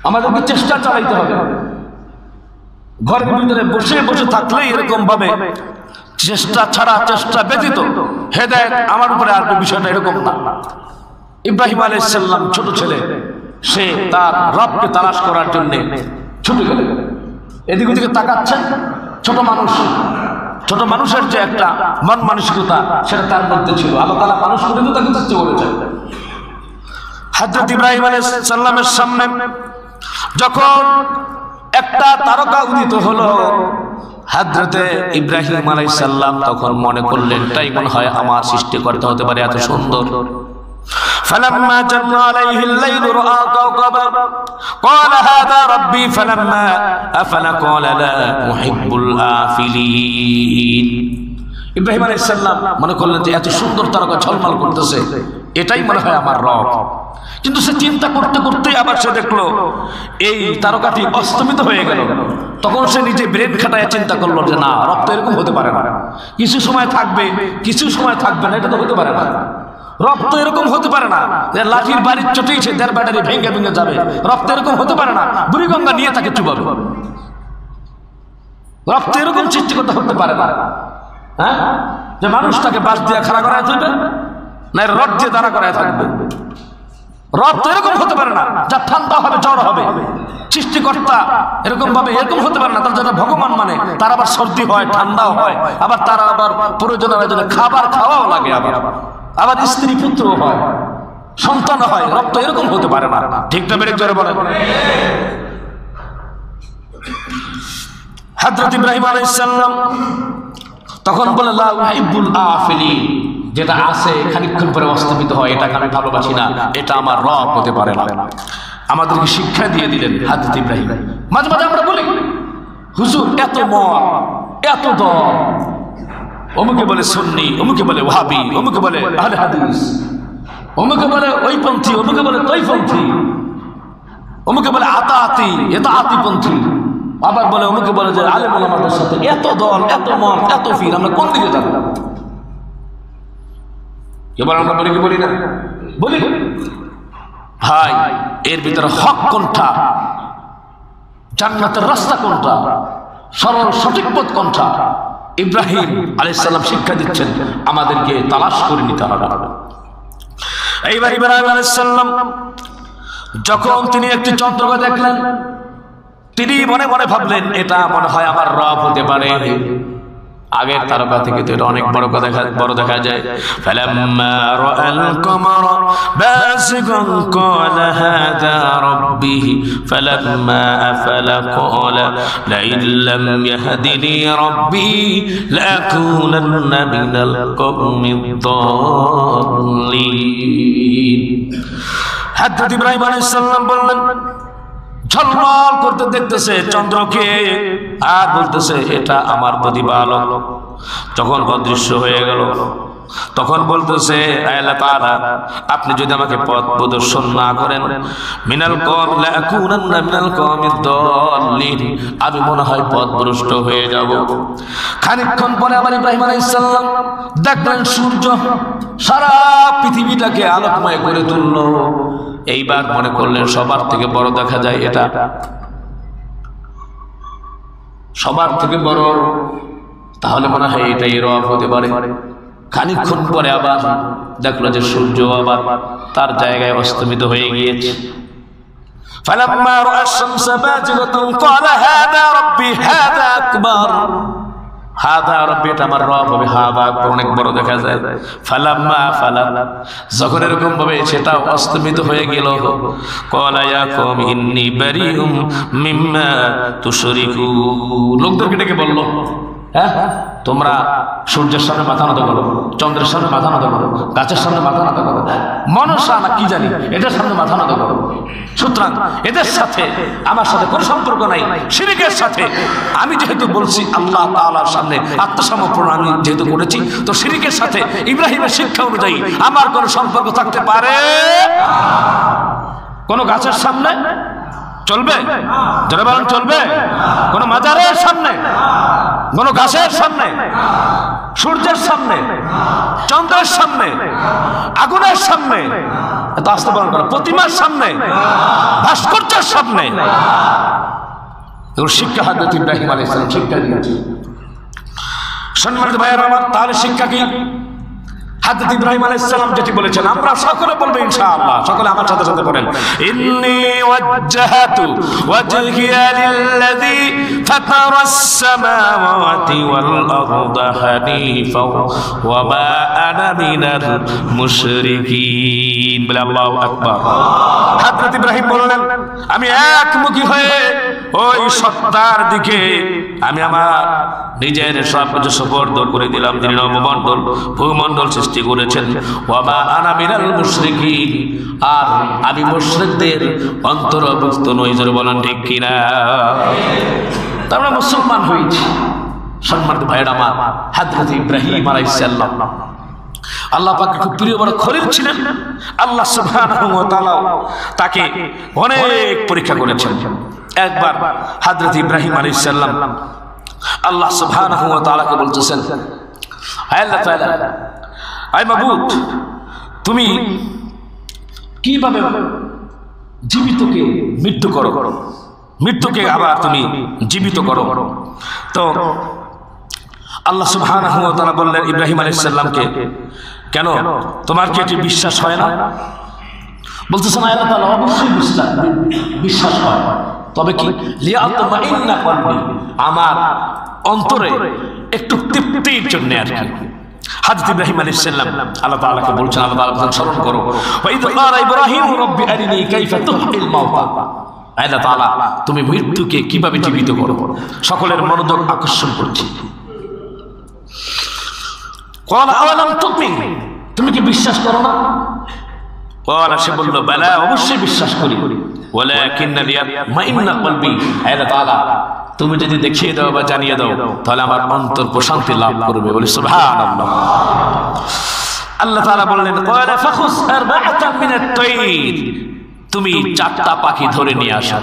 আমাদেরকে চেষ্টা চালাইতে হবে। ঘরের ভিতরে বসে বসে থাকলেই এরকম ভাবে চেষ্টা ছাড়া, চেষ্টা ব্যতীত হেদায়েত আমার উপরে আসবে, বিষয়টা এরকম না। ইব্রাহিম আলাইহিস সালাম ছোট ছেলে, সে তার রবকে তালাশ করার জন্য ছুটে গেলেন। এদিক ওদিকে তাকাচ্ছেন, ছোট মানুষ ছোট মানুষের যে একটা মন মানসিকতা সেটা তার মধ্যে ছিল। আল্লাহ তাআলা মানুষ করে তো তাকে সৃষ্টি করেছেন। হযরত ইব্রাহিম আলাইহিস সালামের সামনে যখন একটা তারকা উদিত হলো, হযরত ইব্রাহিম আলাইহিস সালাম তখন মনে করলেন তাই মনে হয় আমার সৃষ্টিকর্তা হতে পারে, এত সুন্দর। فلما جن عليه الليل رأى كوكبا قال هذا ربي فلما أفل قال لا أحب الآفلين। ইব্রাহিম আলাইহিস সালাম মনে করলেন যে এত সুন্দর তারকা ঝলমল করতেছে, এটাই মনে হয় আমার রব। কিন্তু সে চিন্তা করতে করতে আবার সে দেখলো এই তারকাটি অস্তমিত হয়ে গেল। তখন সে নিজে ব্রেন খাটায় চিন্তা করলো যে না, রব তো এরকম হতে পারে না, কিছু সময় থাকবে কিছু সময় থাকবে না, এটা তো হতে পারে না। রব তো এরকম হতে পারে না যে লাঠির বাড়ির চটেই সে দেড় ব্যাটারি ভেঙে ভেঙে যাবে। রব তো এরকম হতে পারে না বুড়িগঙ্গা নিয়ে তাকে চুবাবে। রব তো এরকম সৃষ্টিকর্তা হতে পারে না, হ্যাঁ, যে মানুষটাকে বাস দিয়ে খাড়া করায় থাকবে না রড দিয়ে দাঁড়া করায় থাকবে। রব তো এরকম হতে পারে না যা ঠান্ডা হবে জ্বর হবে। সৃষ্টিকর্তা এরকম ভাবে এরকম হতে পারে না, তার যারা ভগবান মানে তার আবার সর্দি হয় ঠান্ডাও হয়, আবার তার আবার প্রয়োজনে খাবার খাওয়াও লাগে, আবার স্ত্রী পুত্র হয়, সন্তান হয়। রব তো এরকম হতে পারে না। ঠিক না বেড়ে জোরে বলেন। হযরত ইব্রাহিম আলাইহিস সালাম তখন বলে লা উহিব্বুল আফিলিন, যেটা আছে খানিকক্ষণ পরে অস্তমিত হয় এটাকে আমি ভালোবাসি না, এটা আমার রব হতে পারে না। আমাদেরকে শিক্ষা দিয়ে দিলেন হযরত ইব্রাহিম। মাঝে মাঝে আমরা বলি হুজুর এত মত এত দল, অমুকে বলে সুন্নি, অমুকে বলে ওয়াহাবি, অমুকে বলে আহলে হাদিস, অমুকে বলে ওই পন্থী, অমুকে বলে তোই পন্থী, অমুকে বলে আতাআতি ইতাআতি পন্থী, আবার বলে অমুকে বলে যে আলেম ওলামাদের সাথে এত দল এত মত এত ফির, আমরা কোন দিকে যাব? এবার আমরা বলি কি বলি না? বলি ভাই, এর ভিতরে হক কোনটা, জান্নাতের রাস্তা কোনটা, সরল সঠিক পথ কোনটা, ইব্রাহিম আলাইহিস সালাম শিক্ষা দিচ্ছেন আমাদেরকে তালাশ করে নিতে হবে। এইবার ইব্রাহিম আলাইহিস সালাম যখন তিনি একটি চন্দ্রকে দেখলেন, তিনি মনে মনে ভাবলেন এটা মনে হয় আমার রব হতে পারে। আগের তারকা থেকে তো এটা অনেক বড় দেখা যায়। ফালাম্মা রাআল কমারা বাসিগান ক্বালা হাযা রাব্বি ফালাম্মা আফালা ক্বালা লাইন লাম ইয়াহদিনি রাব্বি লাকুনান্না মিনাল কওমিদ দাল্লিন। হযরত ইব্রাহিম আলাইহিস সালাম বললেন, ঝলমল করতে দেখতেছে চন্দ্রকে আর বলতেছে এটা আমার প্রতিপালক। যখন অদৃশ্য হয়ে গেল তখন বলতেছে আল্লাহ তাআলা আপনি যদি আমাকে পথ প্রদর্শন না করেন মিনাল কওম লাকুনান্না মিনাল কওমিদ দাল্লিন, আমি মনে হয় পথভ্রষ্ট হয়ে যাব। খানিকক্ষণ পরে আবার ইব্রাহিম আলাইহিস সালাম দেখলেন সূর্য সারা পৃথিবীটাকে আলোকময় করে তুলল। এইবার মনে করলেন সবার থেকে বড় দেখা যায়, এটা সবার থেকে বড়, তাহলে মনে হয় এটাই রব হতে পারে। খানিকক্ষণ পরে আবার দেখলো যে সূর্য আবার তার জায়গায় অস্তমিত হয়ে গিয়েছে। ফালাম্মা রাআ আশ-শামসা বাযিগাতান ক্বালা হাযা রাব্বি হাযা আকবার, হাযা রাব্বি এটা আমার রব হবে, হাযা অনেক বড় দেখা যায়। ফালাম্মা আফালা, যখন এরকম ভাবে সেটা অস্তমিত হয়ে গেল, ক্বালা ইয়া কওমি ইন্নী বারিউম মিম্মা তুশরিকুন, লোকদেরকে ডেকে বলল, হ্যাঁ তোমরা সূর্যের সামনে মাথা নত করো, চন্দ্রের সামনে মাথা নত করো, গাছের সামনে মাথা নত করো, মনসা না কি জানি এটার সামনে মাথা নত করো। সুতরাং এদের সাথে আমার সাথে কোনো সম্পর্ক নাই, শিরকের সাথে। আমি যেহেতু বলছি আল্লাহ তাআলার সামনে আত্মসমর্পণ আমি যেহেতু করেছি, তো শিরকের সাথে ইব্রাহিমের শিক্ষা অনুযায়ী আমার কোনো সম্পর্ক থাকতে পারে? কোনো গাছের সামনে চলবে? যারা বলেন চলবে? কোন মাজারের সামনে, কোন গাছের সামনে, সূর্যের সামনে, চন্দ্রের সামনে, আগুনের সামনে, এত আস্তে বলেন, প্রতিমার সামনে, ভাস্কর্যের সামনে। শিক্ষা হযরত ইব্রাহিম আলাইহিস সালাম শিক্ষা দিয়েছে। সম্মানিত ভাইয়েরা আমার, তাহলে শিক্ষা কি? হযরত ইব্রাহিম আলাইহিস সালাম যেটি বলেছেন আমরা সকলে বলবো ইনশাআল্লাহ। সকলে আমার সাথে সাথে বলেন, ইন্নী ওয়াজ্জাহাতু ওয়াজহিয়া লিল্লাযী ফাতারাস সামাওয়াতি ওয়াল আরদা হানিফা ওয়া মা আনা মিনাল মুশরিকিন। বলে আল্লাহু আকবার। হযরত ইব্রাহিম বললেন আমি একমুখী হয়ে ওই সত্তার দিকে আমি আমার নিজের সবকিছু সুপর্দ করে দিলাম। তিনি নবমণ্ডল ভূমণ্ডল সৃষ্টি করেছেন। ওয়া মা আনা মিনাল মুশরিকিন, আর আমি মুশরিকদের অন্তর্ভুক্ত নই। যারা বলেন ঠিক কিনা? আমরা মুসলমান হয়েছি। সম্মানিত ভাইরা আমার, হযরত ইব্রাহিম আলাইহিস সালাম আল্লাহ পাকের খুব প্রিয় বড় খলিল ছিলেন। আল্লাহ সুবহানাহু ওয়া তাআলা তাকে অনেক পরীক্ষা করেছেন। একবার হযরত ইব্রাহিম আলাইহিস সালাম আল্লাহ সুবহানাহু ওয়া তাআলাকে বলতেছেন, হে আল্লাহ তাআলা, আয় মাবুদ, তুমি কিভাবে জীবিতকে মৃত্যু করো, মৃত্যুকে আবার তুমি জীবিত করো? তো আল্লাহ সুবহানাহু ওয়া তাআলা বললেন ইব্রাহিম আলাইহিস সালামকে, কেন তোমার কি এটি বিশ্বাস হয় না? বলতেছেন আল্লাহ তাআলা, অবশ্যই বিশ্বাস হয়, তবে কি লিয়াতমাইন্না কলবি, আমার অন্তরে একটু তৃপ্তির জন্য আর কি। হযরত ইব্রাহিম আলাইহিস সালাম আল্লাহ তাআলাকে বলছেন, আল্লাহ তাআলা বলেন স্মরণ করো, ওয়া ইয ক্বালা ইব্রাহিম রাব্বি আরিনি কাইফা তুহয়িল মাউতা, আল্লাহ তাআলা তুমি মৃত্যুকে কিভাবে জীবিত করো। সকলের মনোযোগ আকর্ষণ করছি। ক্বালা আওয়ালাম তুমিন, তুমি কি বিশ্বাস করো না? ক্বালা, সে বলল বালা, অবশ্যই বিশ্বাস করি, ওয়ালাকিন্না লিয়াতমাইন্না কলবি, আল্লাহ তাআলা তুমি যদি দেখিয়ে দাও বা জানিয়ে দাও তাহলে আমার অন্তর প্রশান্তি লাভ করবে। বলি সুবহানাল্লাহ। আল্লাহ তাআলা বললেন ক্বালা ফাখুজ আরবাআতাম মিনাত তায়র, তুমি 4টা পাখি ধরে নিয়ে আসো।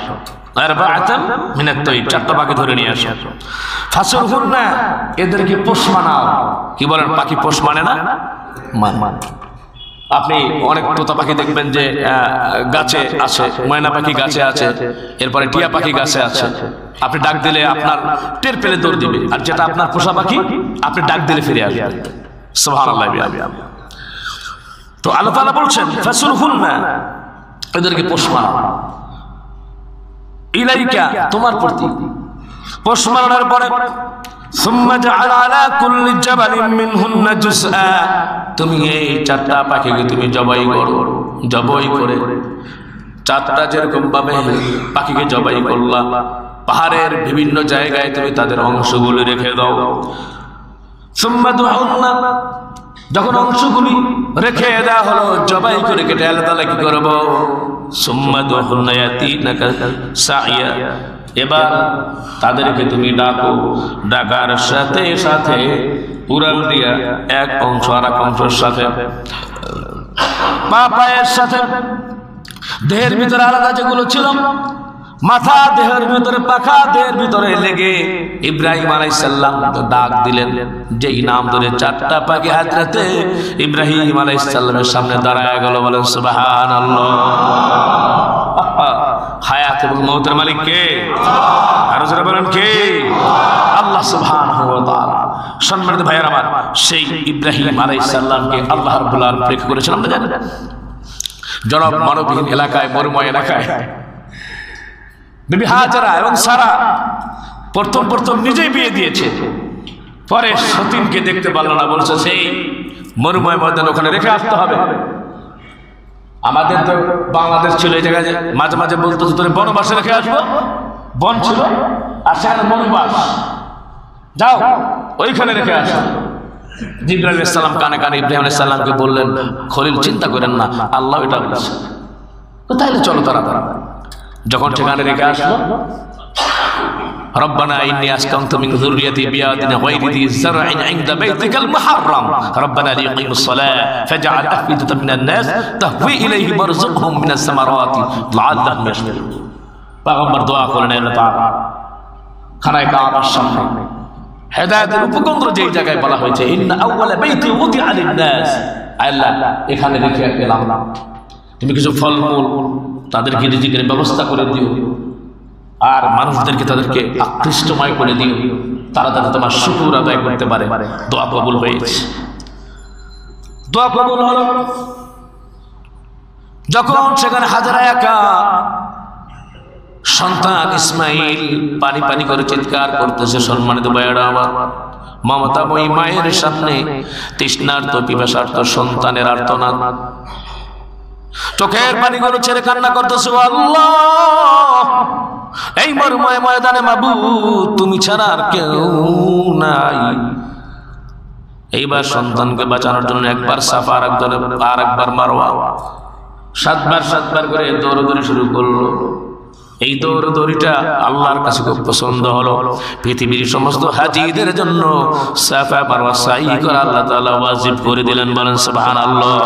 আরবাআতাম মিনাত তায়র, 4টা পাখি ধরে নিয়ে আসো। ফাসুরহুন্না, এদেরকে পোষ মানাও। কি বলেন, পাখি পোষ মানে না? মান। আপনি অনেক তোতা পাখি দেখবেন যে গাছে আছে, ময়না পাখি গাছে আছে, এরপরে টিয়া পাখি গাছে আছে। আপনি ডাক দিলে আপনার টের পেলে দৌড় দিবে, আর যেটা আপনার পোষা পাখি আপনি ডাক দিলে ফিরে আসবে। সুবহানাল্লাহ। তো আল্লাহ তাআলা বলছেন ফাসুরহুন্না, এদেরকে পোষ মানাও, ইলাইকা, তোমার প্রতি। পোষ মানানোর পরে সুম্মা জাআলা আলা কুল্লি জাবালিন মিনহুন্না জুসআ, তুমি এই 4টা পাখিকে তুমি জবাই করো। জবাই করে 4টা যেরকম ভাবে পাখিকে জবাই করলা, পাহাড়ের বিভিন্ন জায়গায় তুমি তাদের অংশগুলো রেখে দাও। সুম্মা দুহুন্না, যখন অংশগুলি রেখে দেওয়া হলো জবাই করে কেটে, আল্লাহ তাআলা কি করব? সুম্মা দুহুন্না ইয়াতিনাকা সাইয়া, এবার তাদেরকে তুমি ডাকো। ডাকার সাথে সাথে উড়াল দিয়া এক অংশ আর এক অংশের সাথে, পা পায়ের সাথে, দেহের ভিতরে আলাদা যেগুলো ছিল, মাথা দেহের ভিতরে, পাখা দেহের ভিতরে লেগে ইব্রাহিম আলাইহিস সালাম ডাক দিলেন। যেই নাম ধরে 4টা পাখি হযরতে ইব্রাহিম আলাইহিস সালামের সামনে দাঁড়ায় গেল। বলেন সুবহানাল্লাহ। হায়াত এবং মওতের মালিক কে? আরো যারা বলেন কে? আল্লাহ সুবহানাহু ওয়া তাআলা। সম্মানিত ভাইয়ের আমার, সেই ইব্রাহিম আলাইহিস সালামকে আল্লাহ রাব্বুল আলামিন পরীক্ষা করেছেন। আমরা জানি জনব মানবহীন এলাকায়, মরুময় এলাকায় বিবি হাজেরা এবং সারা প্রথম নিজেই বিয়ে দিয়েছে, পরে সতীনকে দেখতে পারল না, বলছে সেই মরুময় ময়দান ওখানে রেখে আসতে হবে। আমাদের তো বাংলাদেশ ছিল এই জায়গায়, মাঝে মাঝে বলতো তোর বনবাসে রেখে আসবো, বন ছিল আর সেখানে বনবাস, যাও ওইখানে রেখে আসো। জিবরাইল আলাইহিস সালাম কানে কানে ইব্রাহিম আলাইহিস সালামকে বললেন, খলিল চিন্তা করেন না, আল্লাহ এটা বলেছে, তাহলে চলো তাড়াতাড়ি। যখন সেখানে রেখে আসলো, ربنا إني أسكنت من ذريتي بواد غير ذي زرع عند بيتك المحرم ربنا ليقيموا الصلاة فاجعل أفئدة من الناس تهوي إليهم وارزقهم من الثمرات لعلهم يشكرون। पैगम्बर दुआ করলেন, আল্লাহ তাআলা খানায়ে কাবার সামনে হেদায়েতের উপকেন্দ্র যেই জায়গায় বলা হয়েছে ইন্না আউওয়ালা বাইতি উদিআ লিন-নাস, আল্লাহ এখানে রেখে গেলাম, তুমি কিছু ফলমূল তাদেরকে রিজিকের ব্যবস্থা করে দিও, আর মানুষদেরকে তাদেরকে আকৃষ্টময় করে দিও, তারা যাতে তোমার শুকর আদায় করতে পারে। দোয়া কবুল হয়েছে। দোয়া কবুল হলো। যখন সেখানে হাজেরা একা, সন্তান ইসমাইল পানি পানি করে চিৎকার করতেছে। সম্মানিত ভাইয়েরা আমার, মমতাময়ী মায়ের সামনে তৃষ্ণার্ত পিপাসার্ত সন্তানের আর্তনাদ, চোখের পানিগুলো ছেড়ে কান্না করতেছে। আল্লাহ, এই মরুময় ময়দানে মাবুদ তুমি ছাড়া আর কেউ নাই। এইবার সন্তানকে বাঁচানোর জন্য একবার সাফা আর একবার মারওয়া, সাতবার করে দৌড়দৌড়ি শুরু করলো। এই দৌড়দৌড়িটা আল্লাহর কাছে খুব পছন্দ হলো। পৃথিবীর সমস্ত হাজিদের জন্য সাফা মারওয়া সাই করে আল্লাহ তাআলা ওয়াজিব করে দিলেন। বলেন সুবহানাল্লাহ।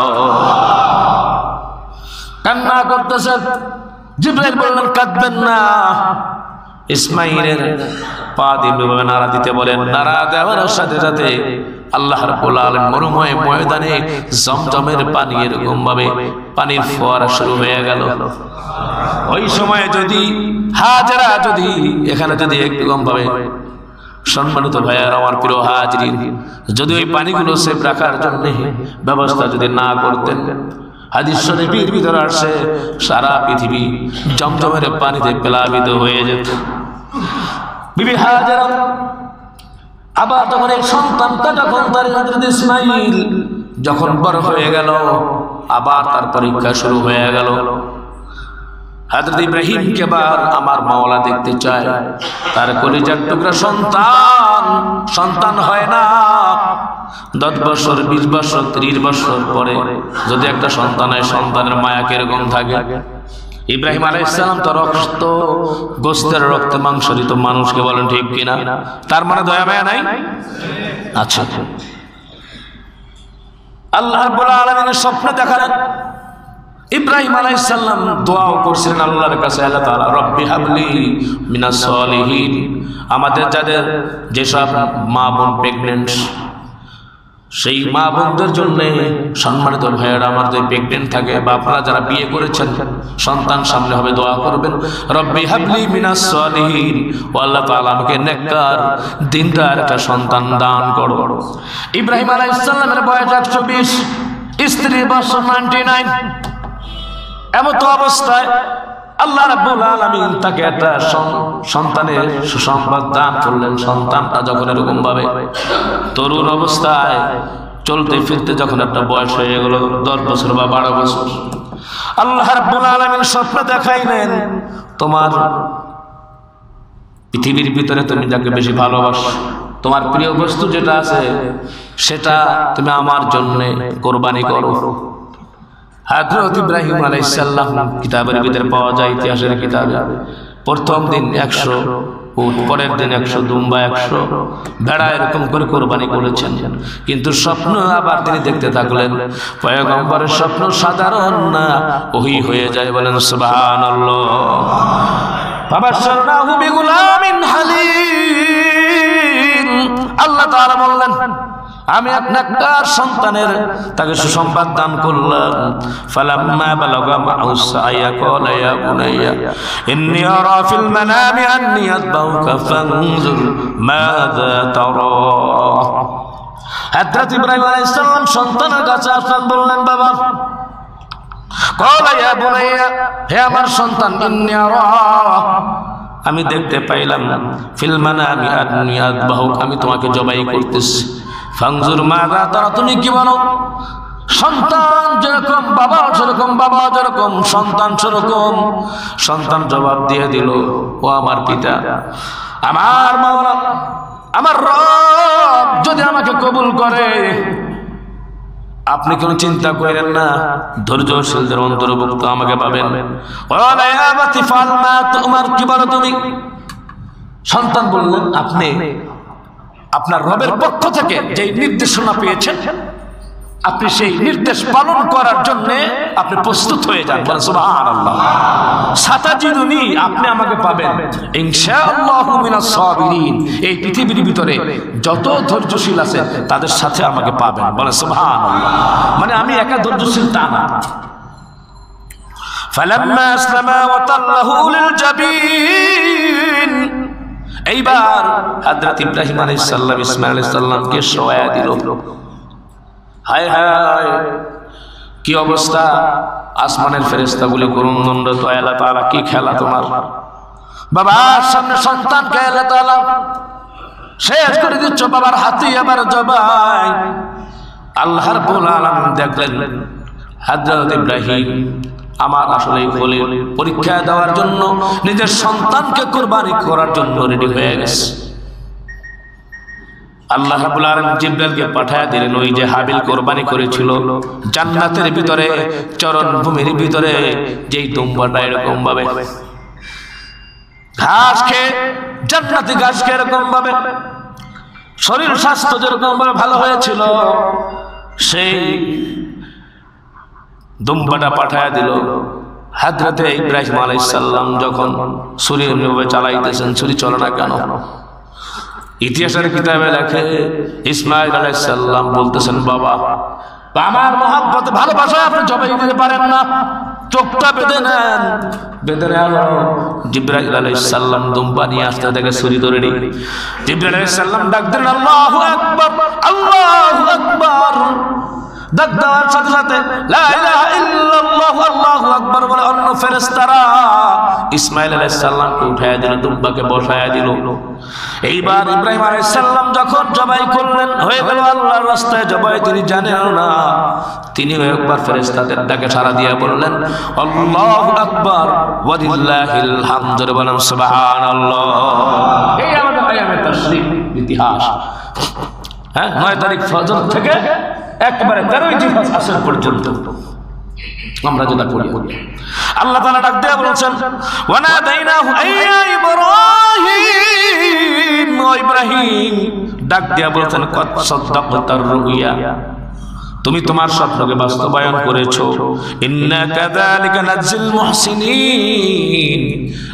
কান্না করতেছে। জিবরাইল বললেন কাঁদবেন না। ইসমাইলের পা দিয়ে নাড়া দিতে বলেন। নাড়া দেওয়ার সাথে সাথে আল্লাহ রাব্বুল আলামিন মরুময় ময়দানে জমজমের পানি এরকম ভাবে পানির ফোয়ারা শুরু হয়ে গেল। ওই সময় যদি হাজেরা যদি এখানে যদি একদম ভাবে, সম্মানিত ভাইয়ার আমার প্রিয় হাজরিন, যদি ওই পানিগুলো সেভ রাখার জন্য ব্যবস্থা যদি না করতেন, হাদিস শরীফের ভিতরে আসছে সারা পৃথিবী জমজমের পানিতে প্লাবিত হয়ে যেত। বিবি হাজেরা আবার যখন এই সন্তানটা যখন তার হযরত ইসমাইল যখন বড় হয়ে গেল, আবার তার পরীক্ষা শুরু হয়ে গেল। হযরত ইব্রাহিমকে আবার আমার মাওলা দেখতে চায়। তার কলিজার টুকরা সন্তান হয় না। 10 বছর 20 বছর 30 বছর পরে যদি একটা সন্তান হয়, সন্তানের মায়া কিরকম থাকে। ইব্রাহিম আলাইহিস সালাম তো রক্ত গোস্তের রক্ত মাংসরিত মানুষকে বলেন, ঠিক কিনা? তার মানে দয়া মায়া নাই? আচ্ছা, আল্লাহ রাব্বুল আলামিনের স্বপ্ন দেখালেন। ইব্রাহিম আলাইহিস সালাম দোয়াও করছিলেন আল্লাহর কাছে, আল্লাহ তাআলা রব্বি হাবলি মিনাস সলিহিন। আমাদের যাদের যেসব মা বোন প্রেগনেন্ট, সেই মা বোনদের জন্য, সম্মানিত ভাইয়েরা আমার যে প্রেগনেন্ট থাকে বা আপনারা যারা বিয়ে করেছেন সন্তান সামনে হবে, দোয়া করবেন রব্বি হাবলি মিনাস সলিহিন, ও আল্লাহ তাআলা আমাকে নেককার দিনদার একটা সন্তান দান করো। ইব্রাহিম আলাইহিস সালামের বয়স 120, স্ত্রীর বয়স 99। এমন তো অবস্থায় আল্লাহ রাব্বুল আলামিন তাকে একটা সন্তানের সুসংবাদ দান করলেন। সন্তানটা যখন এরকম ভাবে তরুণ অবস্থায় চলতে ফিরতে যখন একটা বয়স হয়ে গেল 10 বছর বা 12 বছর, আল্লাহ রাব্বুল আলামিন স্বপ্ন দেখাইলেন, তোমার পৃথিবীর ভিতরে তুমি যাকে বেশি ভালোবাসো, তোমার প্রিয় বস্তু যেটা আছে সেটা তুমি আমার জন্য কোরবানি করো। হযরত ইব্রাহিম আলাইহিস সালাম কিতাবের ভিতরে পাওয়া যায়, ইতিহাসের কিতাবে, প্রথম দিন 100 উট, পরের দিন 100 দুম্বা, 100 ভেড়া এরকম করে কোরবানি করেছেন। কিন্তু স্বপ্ন আবার তিনি দেখতে থাকলেন। পয়গম্বরের স্বপ্ন সাধারণ না, ওহী হয়ে যায়। বলেন সুবহানাল্লাহ। ফাবাশশারনাহু বিগুলামিন হালিম। আল্লাহ তাআলা বললেন, আমি আপনার সন্তানের তাকে সুসংবাদ দান করলাম। ফালাম্মা বালাগা মা'আস সা'য়া ক্বালা ইয়া বুনাইয়া ইন্নী আরা ফিল মানামি আন্নী আযবাহুকা ফানজুর মাযা তারা। হযরত ইব্রাহিম আলাইহিস সালাম সন্তানের কাছে আসলেন, বললেন, বাবা, ক্বালা ইয়া বুনাইয়া, হে আমার সন্তান, ইন্নী আরা, আমি দেখতে পাইলাম, ফিল মানামি আন্নী আযবাহুকা, আমি তোমাকে জবাই করতেছি। ফানজুর মাযা তারা, তুমি কি বলো? সন্তান যেরকম বাবা সেরকম, বাবা যেরকম সন্তান সেরকম। সন্তান জবাব দিয়ে দিল, ও আমার পিতা, আমার মাওলা, আমার রব যদি আমাকে কবুল করে, আপনি কোনো চিন্তা করেন না, ধৈর্যশীলদের অন্তর্ভুক্ত আমাকে পাবেন। ওয়ালা ইয়া আবাতি ফাল মা তুমার, কি বলো তুমি? সন্তান বললেন, আপনি আপনার রবের পক্ষ থেকে যে নির্দেশনা পেয়েছেন, আপনি সেই নির্দেশ পালন করার জন্য আপনি প্রস্তুত হয়ে যান। সুবহানাল্লাহ। সাতাজিদুনি, আপনি আমাকে পাবেন ইনশাআল্লাহু মিনাস সাবিরিন। এই পৃথিবীর ভিতরে যত ধৈর্যশীল আছে তাদের সাথে আমাকে পাবেন। বলেন সুবহানাল্লাহ। মানে আমি একা ধৈর্যশীল তা না। ফালাম্মা আসলামা ওয়া তাল্লাহু লিল জাবিন, এইবার হযরত ইব্রাহিম আলাইহিস সালাম ইসমাঈল আলাইহিস সালামকে শোয়া দিল। হায় হায় কি অবস্থা, আসমানের ফেরেশতাগুলি করুন দণ্ড, তো আল্লাহ তাআলা কি খেলা তোমার। বাবার সামনে সন্তানকে আল্লাহ তাআলা শেষ করে দিচ্ছ, বাবার হাতে আবার জবাই। আল্লাহ রাব্বুল আলামিন দেখলেন হযরত ইব্রাহিম আমার আসলে খলিল পরীক্ষা দেওয়ার জন্য নিজের সন্তানকে কুরবানি করার জন্য রেডি হয়ে গেছে। আল্লাহ রাব্বুল আলামিন জিবরাইলকে পাঠিয়ে দিলেন, ওই যে হাবিল কুরবানি করেছিল জান্নাতের ভিতরে চরণ ভূমির ভিতরে যেই দুম্বাটা এরকম ভাবে ঘাস খেয়ে, জান্নাতি ঘাস খেয়ে এরকম ভাবে শরীর স্বাস্থ্য যেরকম ভাবে ভালো হয়েছিল, সেই দুম্বাটা পাঠায়া দিল। হযরতে ইব্রাহিম আলাইহিস সালাম যখন ছুরি এভাবে চালাইতেছেন, ছুরি চলে না কেন? ইতিহাসের কিতাবে লেখে ইসমাঈল আলাইহিস সালাম বলতেছেন, বাবা আমার মহব্বত ভালোবাসায় আপনি জবাই দিতে পারেন না, চোখটা বেঁধে নেন। বেঁধে নেওয়া জিবরাইল আলাইহিস সালাম দুম্বা নিয়ে আসতে দেখে ছুরি ধরে নি। জিবরাইল আলাইহিস সালাম ডাক দেন, আল্লাহু আকবার, আল্লাহু আকবার। ডাক দেওয়ার সাথে সাথে লা ইলাহা ইল্লাল্লাহু আল্লাহু আকবার বলে অন্য ফেরেশতারা ইসমাঈল আলাইহিস সালামকে উঠায়া দিল, দুম্বাকে বসায়া দিল। এইবার ইব্রাহিম আলাইহিস সালাম যখন জবাই করলেন, হয়ে গেল আল্লাহর রাস্তায় জবাই, তিনি জানেন না। তিনি একবার ফেরেশতাদের ডাকে সাড়া দিয়ে বললেন, আল্লাহু আকবার ওয়া লিল্লাহিল হামদ, বলেন সুবহানাল্লাহ। এই আমাদের আয়ামে তাশরীক ইতিহাস। 9 তারিখ ফজর থেকে একবারে 13 জিলহজ আসর পর্যন্ত আমরা যেটা পড়ি, আল্লাহ তাআলা ডাক দিয়ে বলেছেন, ওয়া নাদাইনাহু আইয়া ইব্রাহিম, ও ইব্রাহিম ডাক দিয়ে বলেছেন, কদ সাদ্দাকতার রুইয়া, তুমি তোমার স্বপ্নকে বাস্তবায়ন করেছো। ইন্না কাযালিকা নাজিল মুহসিনিন,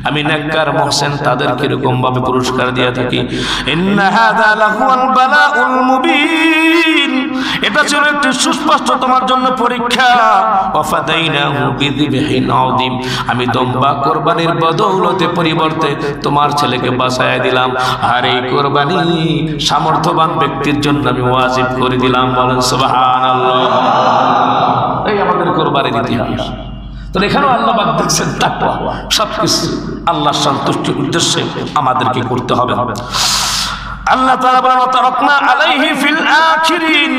আমি নেককার মুহসিন তাদের কিরকম ভাবে পুরস্কার দিয়ে থাকি। ইন্না হাযা লাহুল বালাউল মুবিন, এটা ছিল একটি সুস্পষ্ট তোমার জন্য পরীক্ষা। ওয়াফাদাইনাহু বিযিবহিন আযীম, আমি দুম্বা কুরবানির বদৌলতে পরিবর্তে তোমার ছেলেকে বাঁচায় দিলাম, আর এই কুরবানি সামর্থ্যবান ব্যক্তির জন্য আমি ওয়াজিব করে দিলাম। বলেন সুবহানাল্লাহ। এই আমাদের কুরবানির ইতিহাস। তো এখানেও আল্লাহ পাক দেখছেন তাকওয়া, সবকিছু আল্লাহর সন্তুষ্টির উদ্দেশ্যে আমাদেরকে করতে হবে। আল্লাহ তাআলা বলেন, তারাকনা আলাইহি ফিল আখিরিন,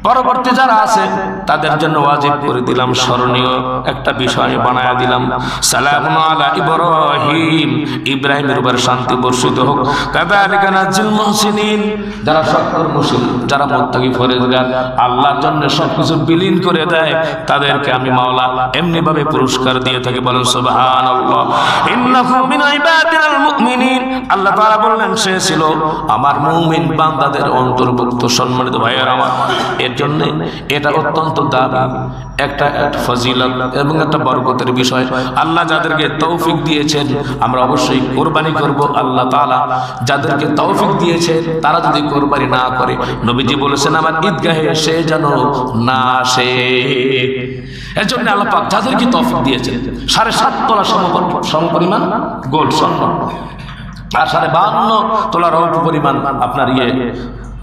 পরবর্তী যারা আছে তাদের জন্য ওয়াজিব করে দিলাম, স্মরণীয় একটা বিষয় বানায়া দিলাম। সালামুন আলা ইব্রাহিম, ইব্রাহিমের উপর শান্তি বর্ষিত হোক। কাযালিকা নাজিল মুহসিনিন, যারা সৎকর্মশীল, যারা মুত্তাকি ফরেজগার, আল্লাহর জন্য সবকিছু বিলীন করে দেয়, তাদেরকে আমি মাওলা এমনি ভাবে পুরস্কার দিয়ে থাকি। বলেন সুবহানাল্লাহ। ইন্নাহু মিন ইবাদিনাল মুমিনিন, আল্লাহ তাআলা বললেন সে ছিল আমার মুমিন বান্দাদের অন্তর্ভুক্ত। সম্মানিত ভাইয়েরা আমার, এর জন্য এটা অত্যন্ত দামি একটা ফজিলত এবং একটা বরকতের বিষয়। আল্লাহ যাদেরকে তৌফিক দিয়েছেন আমরা অবশ্যই কুরবানি করব। আল্লাহ তাআলা যাদেরকে তৌফিক দিয়েছেন তারা যদি কুরবানি না করে, নবীজি বলেছেন আমার ঈদগাহে সে যেন না আসে। এর জন্য আল্লাহ পাক যাদেরকে তৌফিক দিয়েছেন 7.5 তোলা সমপরিমাণ গোল্ড স্বর্ণ আর 52 তোলার অল্প পরিমাণ আপনার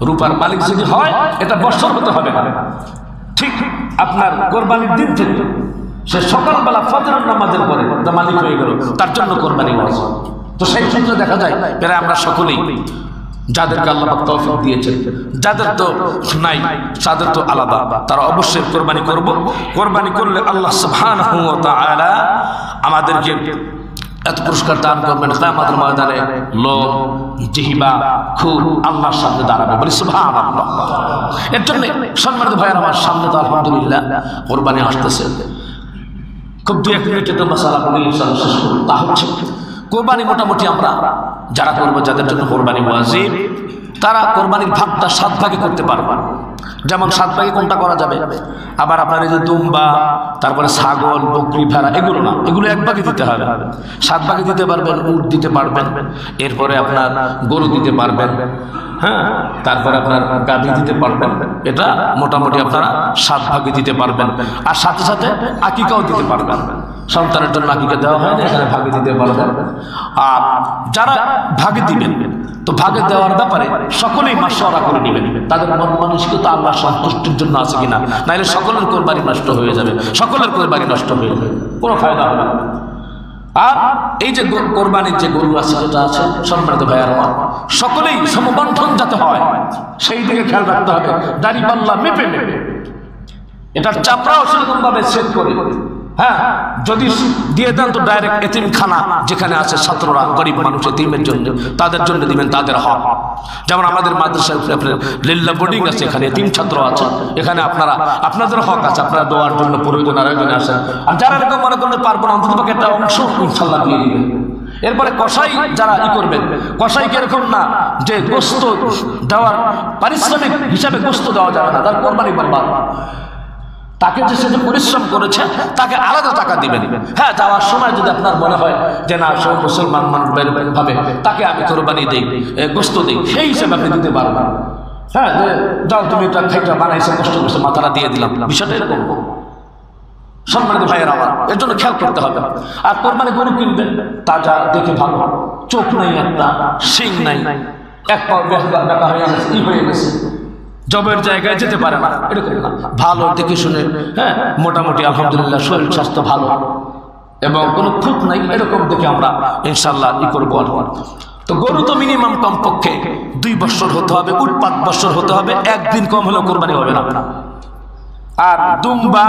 রূপার মালিক যদি হয়, এটা বছর হতে হবে না, ঠিক আপনার কোরবানির দিন থেকে সে সকালবেলা ফজরের নামাজের পরে মালিক হয়ে গেল, তার জন্য কোরবানি ওয়াজিব। তো সেই ক্ষেত্রে দেখা যায় প্রায় আমরা সকলেই যাদেরকে আল্লাহ পাক তৌফিক দিয়েছেন, যাদের তো নাই তাদের তো আলাদা, তারা অবশ্যই কোরবানি করব। কোরবানি করলে আল্লাহ সুবহানাহু ওয়া তাআলা আমাদেরকে এত পুরস্কার দান করবেন, কিয়ামতের ময়দানে লোক জিহবা খুব আল্লাহর সামনে দাঁড়াবে। বলি সুবহানাল্লাহ। এর জন্য সম্মানিত ভাইয়েরা আমার, সামনে তো আলহামদুলিল্লাহ কোরবানি আসতেছে। খুব 2-1 মিনিটে তো মাসালা বলে ইনশাআল্লাহ শেষ করব। তা হচ্ছে কোরবানি মোটামুটি আমরা যারা করব, যাদের জন্য কোরবানি ওয়াজিব, তারা কোরবানির ভাগটা 7 ভাগে করতে পারবে। যেমন 7 ভাগে কোনটা করা যাবে, আবার আপনার এই যে দুম্বা, তারপরে ছাগল, বকরি, ভেড়া, এগুলো না, এগুলো 1 ভাগে দিতে হবে। 7 ভাগে দিতে পারবেন, উট দিতে পারবেন, এরপরে আপনার গরু দিতে পারবেন, হ্যাঁ, তারপরে আপনার গাভী দিতে পারবেন। এটা মোটামুটি আপনারা 7 ভাগে দিতে পারবেন। আর সাথে সাথে আকিকাও দিতে পারবেন। সন্তানের জন্য আকিকা দেওয়া হয় না, এখানে ভাগে দিতে পারবেন। আর যারা ভাগে দিবেন, তো ভাগে দেওয়ার ব্যাপারে সকলেই মাশওয়ারা করে নেবেন, তাদের মন মানসিকতা আল্লাহ সন্তুষ্টির জন্য আছে কিনা, নাইলে সকলের কোরবানি নষ্ট হয়ে যাবে, সকলের কোরবানি নষ্ট হয়ে যাবে, কোনো ফায়দা হবে না। আর এই যে কোরবানির যে গরু আছে, যেটা আছে, সম্মানিত ভাইয়ার আমার, সকলেই সমবন্টন যাতে হয় সেই দিকে খেয়াল রাখতে হবে। দাড়ি পাল্লা মেপে মেপে, এটার চামড়াও সেরকম ভাবে সেট করে, হ্যাঁ, যদি দিয়ে দেন তো ডাইরেক্ট এতিমখানা যেখানে আছে ছাত্ররা, গরিব মানুষ, এতিমের জন্য, তাদের জন্য দিবেন, তাদের হক। যেমন আমাদের মাদ্রাসায় লিল্লা বোর্ডিং আছে, এখানে এতিম ছাত্র আছে, এখানে আপনাদের হক আছে, আপনারা দোয়ার জন্য প্রয়োজন আয়োজনে আসেন। আর যারা এরকম মনে করতে পারবো না, অন্তত একটা অংশ ইনশাল্লাহ দিয়ে দিবেন। এরপরে কসাই যারা করবেন, কসাই কিরকম না যে গোস্ত দেওয়ার পারিশ্রমিক হিসাবে গোস্ত দেওয়া যাবে না, তার কোরবানি বরবাদ। তাকে যে সে পরিশ্রম করেছে তাকে আলাদা টাকা দিবেন। হ্যাঁ, যাওয়ার সময় যদি আপনার মনে হয় যে না, সব মুসলমান মানুষ ভাবে তাকে আমি কোরবানি দিই, গোস্ত দিই, সেই হিসেবে আপনি দিতে পারবেন। হ্যাঁ, যাও তুমি এটা খাইটা বানাইছে, কষ্ট করছে, মাথাটা দিয়ে দিলাম, বিষয়টা এরকম। সম্মানিত ভাইয়ের আমার, এর জন্য খেয়াল করতে হবে। আর কোরবানি গরু কিনবেন তাজা দেখে, ভালো, চোখ নাই একটা, শিং নাই, এক পা ব্যথা হয়ে গেছে, হয়ে গেছে, জবের জায়গায় যেতে পারে না, এরকম না, ভালো দেখে শুনে, হ্যাঁ, মোটামুটি আলহামদুলিল্লাহ শরীর স্বাস্থ্য ভালো এবং কোনো খুঁত নাই, এরকম দেখে আমরা ইনশাল্লাহ করবো। তো গরু তো মিনিমাম কমপক্ষে 2 বছর হতে হবে, 5 বছর হতে হবে, একদিন কম হলেও কোরবানি হবে না। আর দুম্বা,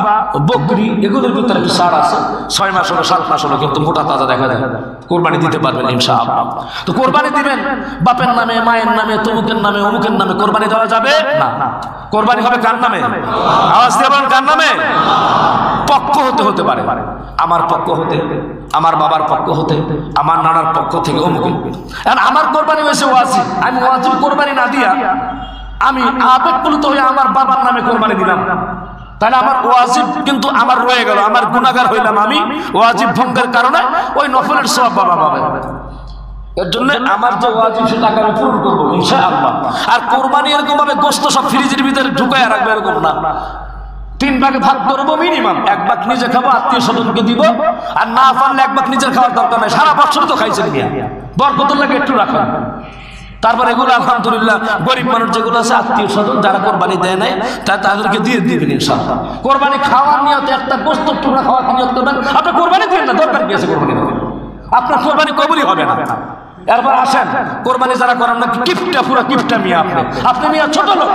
বকরি, এগুলোর ভিতরে একটু সার আছে, 6 মাস হলো, 7 মাস হলো, কিন্তু মোটা তাজা দেখা যায়, কোরবানি দিতে পারবেন ইনশাআল্লাহ। তো কোরবানি দিবেন বাপের নামে, মায়ের নামে, তমুকের নামে, অমুকের নামে কোরবানি দেওয়া যাবে না। কোরবানি হবে কার নামে? আওয়াজ দিয়ে বলেন, কার নামে? পক্ষ হতে পারে, আমার পক্ষ হতে, আমার বাবার পক্ষ হতে, আমার নানার পক্ষ থেকে, অমুক। আমার কোরবানি হয়েছে ওয়াজিব, আমি ওয়াজিব কোরবানি না দিয়া আমি আবেগপ্রুত হয়ে আমার বাবার নামে কোরবানি দিলাম, তাহলে আমার ওয়াজিব কিন্তু আমার রয়ে গেল, আমার গুনাহগার হইলাম আমি ওয়াজিব ভঙ্গের কারণে, ওই নফলের সওয়াব বাবা পাবে। এর জন্য আমার যে ওয়াজিব সেটা আমি পূরণ করবো ইনশাআল্লাহ। আর কোরবানি এরকম ভাবে গোশত সব ফ্রিজের ভিতরে ঢুকায় রাখবে এরকম না, 3 ভাগে ভাগ করবো মিনিমাম, 1 ভাগ নিজে খাবো, আত্মীয় স্বজনকে দিব, আর না পারলে 1 ভাগ নিজের খাওয়ার দরকার নাই, সারা বছর তো খাইছেন, বরকতের লাগে একটু রাখেন। তারপর এগুলো আলহামদুলিল্লাহ গরিব মানুষ যেগুলো আছে, আত্মীয় স্বজন যারা কোরবানি দেয় নাই, তাদেরকে দিয়ে দিবেন ইনশাআল্লাহ। কোরবানি খাওয়ার নিয়তে একটা গোশত টুকরা খাওয়ার নিয়ত করবেন, আপনি কোরবানি দিবেন না, দরকার কি আছে কোরবানি দেবেন, আপনার কোরবানি কবুলই হবে না। এরপর আসেন, কোরবানি যারা করেন না, কিপটা, পুরো কিপটা মিয়া, আপনি মিয়া ছোট লোক,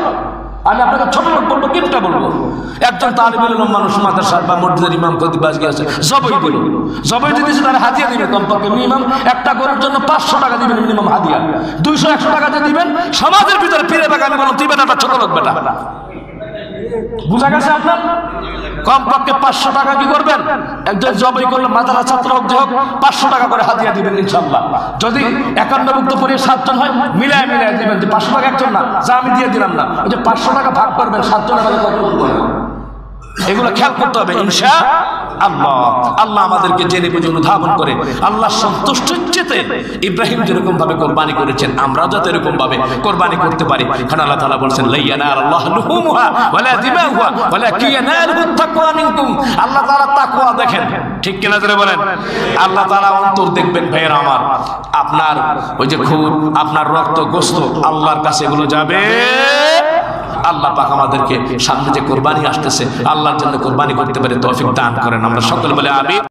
আমি আপনাকে ছোট লোক বলবো, কিপটা বলবো। একজন তালিবুল ইলম মানুষ মাদ্রাসা বা মসজিদের ইমাম খতিব গিয়েছে, জবাই দিতেছে, তারা হাদিয়া দিবে, কমপক্ষে মিনিমাম একটা গরুর জন্য 500 টাকা দিবেন মিনিমাম হাদিয়া, 200-100 টাকা দিয়ে দিবেন। সমাজের ভিতরে ফিরে বাগে আমি বললাম, তুই বেটা ছোট লোক বেটা, বুঝা গেছে আপনার? কমপক্ষে 500 টাকা কি করবেন, একজন জবাই করলে মাদ্রাসা ছাত্র হোক যে হোক, 500 টাকা করে হাদিয়া দিবেন ইনশাআল্লাহ। যদি 51 পরিবার 7 জন হয়, মিলায় দিবেন, যে 500 টাকা একজন না, যা আমি দিয়ে দিলাম না, ওই যে 500 টাকা ভাগ করবেন 7 জনের ভাগে করবেন, এগুলো খেয়াল করতে হবে ইনশাআল্লাহ। আল্লাহ আমাদেরকে জেনে বুঝে অনুধাবন করে আল্লাহ সন্তুষ্টির চেতে ইব্রাহিম যেরকম ভাবে কোরবানি করেছেন, আমরা যাতে এরকম ভাবে কোরবানি করতে পারি। কারণ আল্লাহ তাআলা বলেছেন, লা ইয়ানালাল্লাহু লুহুমুহা ওয়ালা দিমাউহা ওয়ালাকিন ইয়ানালুহুত তাকওয়া মিনকুম। আল্লাহ তাআলা তাকওয়া দেখেন, ঠিক কিনা জোরে বলেন? আল্লাহ তাআলা অন্তর দেখবেন ভাইয়েরা আমার। আপনার ওই যে খুন, আপনার রক্ত, গোশত, আল্লাহর কাছে এগুলো যাবে। আল্লাহ পাক আমাদেরকে সামনে যে কোরবানি আসতেছে, আল্লাহর জন্য কোরবানি করতে পারে তৌফিক দান করেন। আমরা সকলে বলে আমিন।